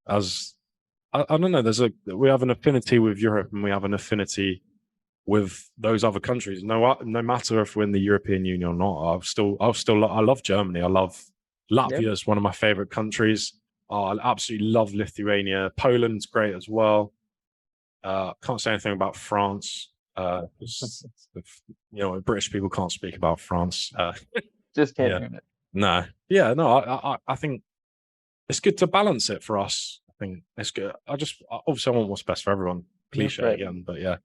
as I don't know, we have an affinity with Europe, and we have an affinity with those other countries. No matter if we're in the European Union or not, I love Germany. I love Latvia. It's one of my favorite countries. I absolutely love Lithuania. Poland's great as well. Can't say anything about France. British people can't speak about France. Just can't hear it. No. Yeah, no, I think it's good to balance it for us. I think it's good. Obviously I want what's best for everyone. Cliche again, but yeah.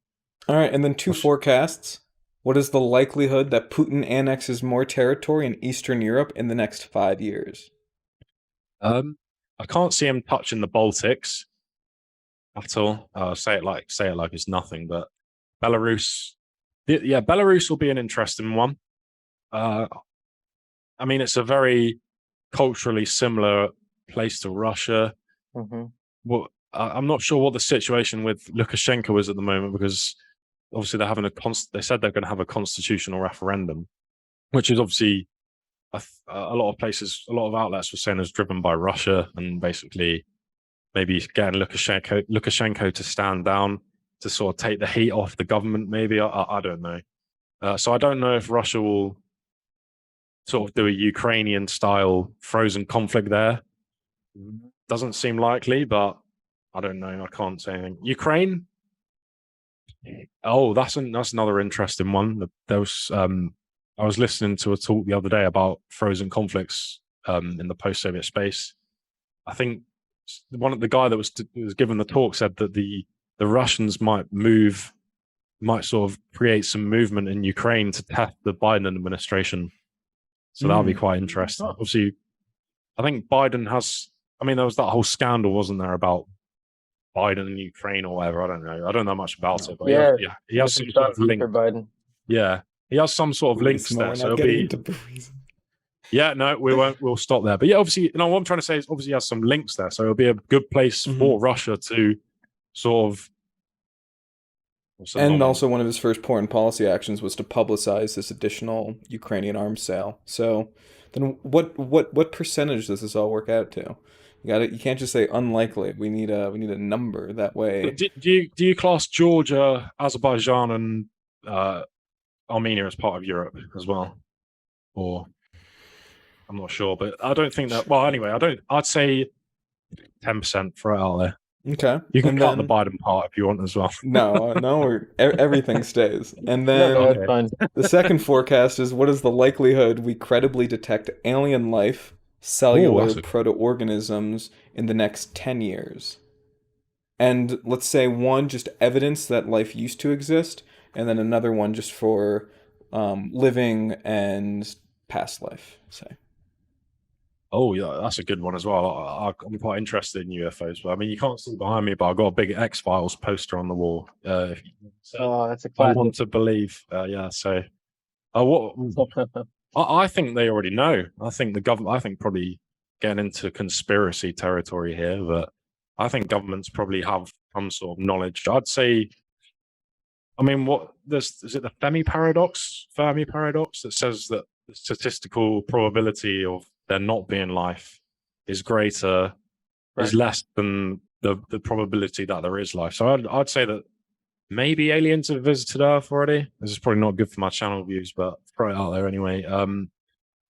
All right, and then 2 forecasts. What is the likelihood that Putin annexes more territory in Eastern Europe in the next 5 years? I can't see him touching the Baltics at all. Say it like it's nothing, but Belarus. Yeah, Belarus will be an interesting one. I mean, it's a very culturally similar place to Russia. Mm-hmm. Well, I'm not sure what the situation with Lukashenko is at the moment, because obviously they're having they said they're going to have a constitutional referendum, which is obviously a lot of places, a lot of outlets were saying is driven by Russia, and basically maybe getting Lukashenko to stand down to sort of take the heat off the government. Maybe I don't know. So I don't know if Russia will sort of do a Ukrainian style frozen conflict there. Doesn't seem likely, but I don't know. I can't say anything. Ukraine. Oh, that's another interesting one. There was I was listening to a talk the other day about frozen conflicts in the post-Soviet space. I think the guy that was given the talk said that the Russians might sort of create some movement in Ukraine to test the Biden administration. So that'll be quite interesting. Obviously, I think Biden has. I mean, there was that whole scandal, wasn't there, about Biden and Ukraine or whatever? I don't know. I don't know much about it, but he has some sort of link. Biden. Yeah, he has some sort of links Burisma, there, we're so not it'll getting be. into Burisma. Yeah, no, we won't. We'll stop there. But yeah, obviously, what I'm trying to say is obviously he has some links there, so it'll be a good place for Russia to sort of. And also, one of his first foreign policy actions was to publicize this additional Ukrainian arms sale. So, then what percentage does this all work out to? You can't just say unlikely. We need a number that way. Do you class Georgia, Azerbaijan, and Armenia as part of Europe as well, or I'm not sure, but I don't think that. Well, anyway, I'd say 10%. Throw it out there. Okay, You can cut the Biden part if you want as well. No, everything stays. And then No, that's fine. the second forecast is, what is the likelihood we credibly detect alien life, cellular proto-organisms in the next 10 years? And let's say one, just evidence that life used to exist, and then another one just for living and past life, say. Oh, yeah, that's a good one as well. I'm quite interested in UFOs, but I mean, you can't see behind me, but I've got a big X-Files poster on the wall. That's a classic. I want to believe. Yeah, so I think they already know. I think the government. I think probably getting into conspiracy territory here, but I think governments probably have some sort of knowledge. I'd say. I mean, is it the Fermi paradox that says that the statistical probability of there not being life is less than the probability that there is life. So I'd say that maybe aliens have visited Earth already. This is probably not good for my channel views, but throw it out there anyway.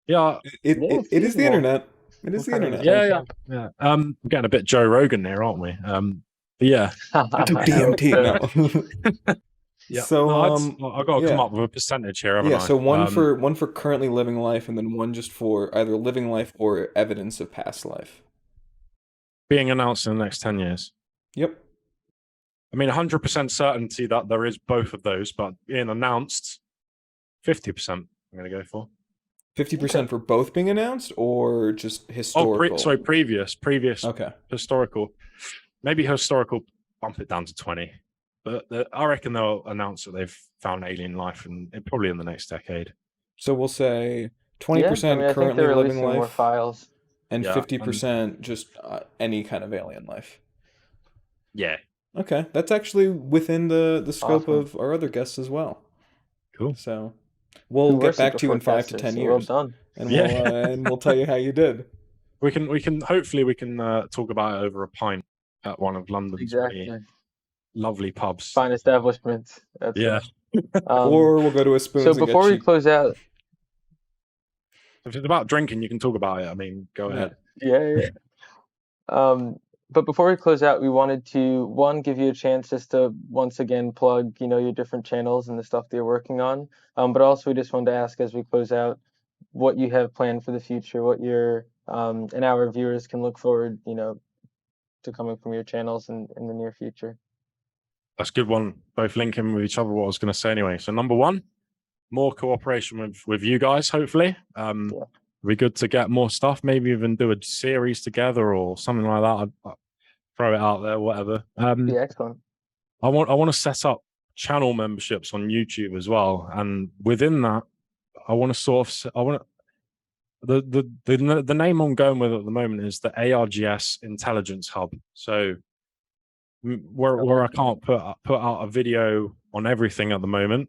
Yeah, it is the internet. It is the internet. Yeah. I'm getting a bit Joe Rogan there, aren't we? But yeah, DMT. No. Yeah. So I've got to come up with a percentage here, haven't I? So one for currently living life, and then one just for either living life or evidence of past life. Being announced in the next 10 years. Yep. I mean, 100% certainty that there is both of those, but being announced, 50%. I'm going to go for 50% for both being announced, or just historical. Previous. Okay. Historical. Maybe historical. Bump it down to 20. But I reckon they'll announce that they've found alien life, and probably in the next decade. So we'll say 20% currently living life, more files, and 50% just any kind of alien life. Yeah. Okay, that's actually within the scope of our other guests as well. Cool. So we'll get back to you in 5 to 10 years. Well done. And we'll tell you how you did. We can hopefully talk about it over a pint at one of London's lovely pubs, fine establishments. Or we'll go to a Spoons. So before we close out, if it's about drinking, you can talk about it. I mean, go ahead. Yeah. But before we close out, we wanted to give you a chance just to once again plug your different channels and the stuff that you're working on. But also we just wanted to ask, as we close out, what you have planned for the future, what your and our viewers can look forward to coming from your channels in the near future. That's a good one. Both linking with each other, what I was going to say anyway. So number one, more cooperation with you guys, hopefully. It'd be good to get more stuff, maybe even do a series together or something like that. I'd throw it out there, whatever. Excellent. I want to set up channel memberships on YouTube as well. And within that, I want to the name I'm going with at the moment is the ARGS Intelligence Hub. So where I can't put out a video on everything at the moment,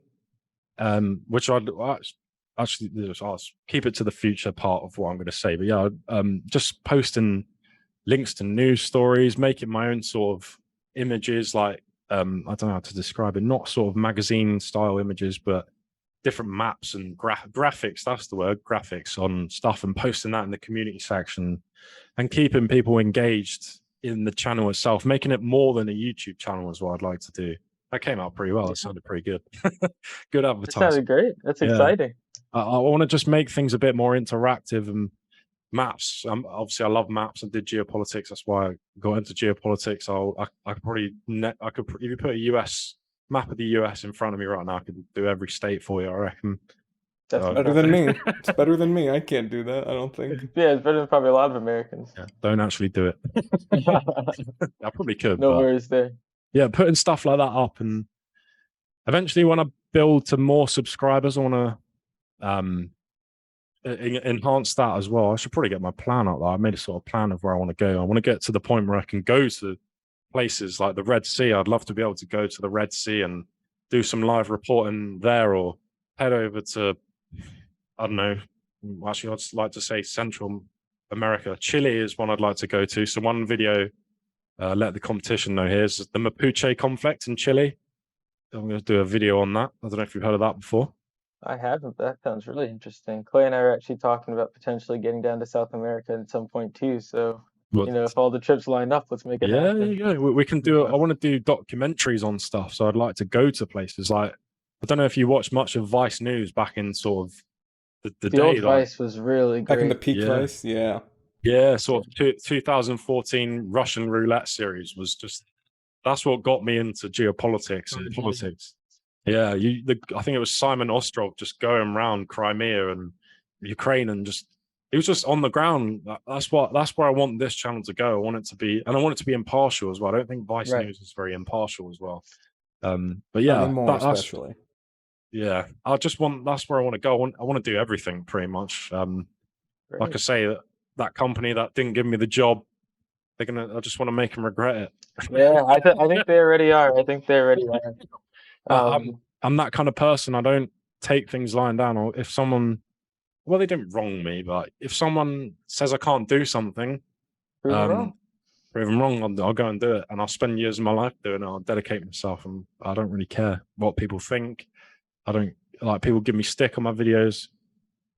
which I'll keep it to the future part of what I'm going to say. But yeah, just posting links to news stories, making my own sort of images, like I don't know how to describe it, not sort of magazine style images, but different maps and graphics. That's the word, graphics on stuff, and posting that in the community section, and keeping people engaged in the channel itself, making it more than a YouTube channel is what I'd like to do. That came out pretty well. It sounded pretty good. Good advertising. It sounded great. That's exciting. I want to just make things a bit more interactive, and maps. Obviously, I love maps. I did geopolitics. That's why I got into geopolitics. I could if you put a US map of the US in front of me right now, I could do every state for you, I reckon. That's better than me. It's better than me. I can't do that, I don't think. Yeah, it's better than probably a lot of Americans. Yeah, don't actually do it. I probably could. No worries there. Yeah, putting stuff like that up, and eventually when I build to more subscribers. I want to enhance that as well. I should probably get my plan out there. I made a sort of plan of where I want to go. I want to get to the point where I can go to places like the Red Sea. I'd love to be able to go to the Red Sea and do some live reporting there, or head over to, I don't know, actually I'd like to say Central America. Chile is one I'd like to go to. So one video, let the competition know, here's the Mapuche conflict in Chile. I'm going to do a video on that. I don't know if you've heard of that before. I haven't. That sounds really interesting. Clay and I are actually talking about potentially getting down to South America at some point too. So, if all the trips line up, let's make it happen. Yeah, there you go. We can do. I want to do documentaries on stuff, so I'd like to go to places like. I don't know if you watched much of Vice News back in sort of the day. Old Vice was really great. Back in the peak Vice, yeah. Yeah, sort of 2014 Russian roulette series was just. That's what got me into geopolitics and politics. Yeah, I think it was Simon Ostrov just going around Crimea and Ukraine and he was just on the ground. That's where I want this channel to go. I want it to be, and I want it to be impartial as well. I don't think Vice News is very impartial as well. But yeah, especially. Yeah, that's where I want to go. I want to do everything pretty much. Like I say, that company that didn't give me the job, I just want to make them regret it. Yeah, I think they already are. I think they already are. I'm that kind of person. I don't take things lying down. Or if someone, well, they didn't wrong me, but if someone says I can't do something, prove them wrong, I'll go and do it, and I'll spend years of my life doing it. I'll dedicate myself, and I don't really care what people think. I don't like people give me stick on my videos.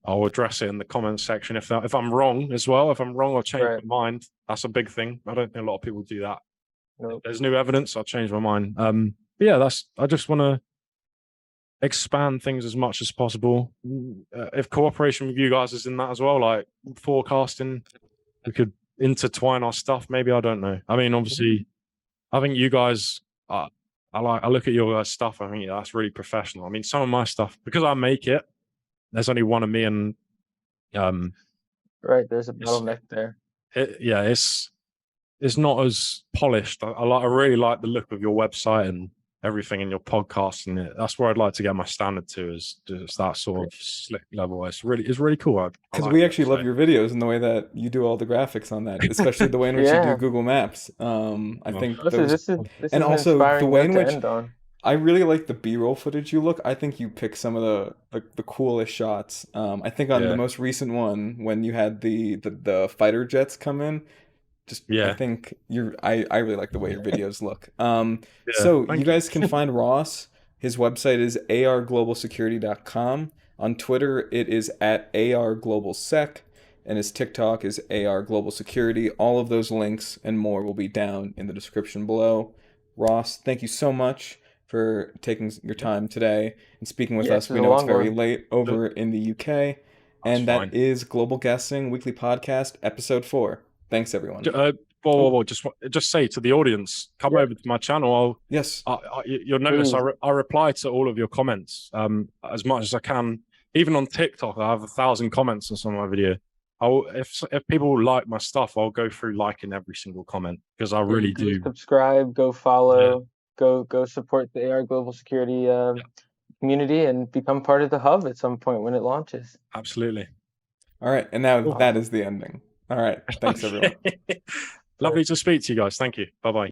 I'll address it in the comments section if I'm wrong as well. If I'm wrong, I'll change my mind. That's a big thing. I don't think a lot of people do that. Nope. If there's new evidence, I'll change my mind. But yeah, I just want to expand things as much as possible. If cooperation with you guys is in that as well, like forecasting, we could intertwine our stuff. Maybe, I don't know. I mean, obviously, I think you guys. I look at your guys' stuff. I think that's really professional. I mean, some of my stuff, because I make it. There's only one of me, and there's a bottleneck there. It's not as polished. I really like the look of your website and everything in your podcast, and that's where I'd like to get my standard to, is just that sort of slick level. It's really cool. Because we actually love your videos and the way that you do all the graphics on that, especially the way in which you do Google Maps. I think this is and also the way in which I really like the B-roll footage you look. I think you pick some of the coolest shots. I think on the most recent one, when you had the fighter jets come in, I think I really like the way your videos look. So you guys can find Ross. His website is arglobalsecurity.com. On Twitter, it is at arglobalsec, and his TikTok is arglobalsecurity. All of those links and more will be down in the description below. Ross, thank you so much for taking your time today and speaking with us. We know it's very late over in the UK. And that is Global Guessing Weekly Podcast, Episode 4. Thanks, everyone. Just say to the audience, come over to my channel. You'll notice I reply to all of your comments as much as I can. Even on TikTok, I have 1,000 comments on some of my video. If people like my stuff, I'll go through liking every single comment, because I really do. Subscribe, go follow. Go support the AR Global Security community and become part of the hub at some point when it launches. Absolutely. All right, and now that is the ending. All right, thanks everyone. Lovely to speak to you guys. Thank you. Bye-bye.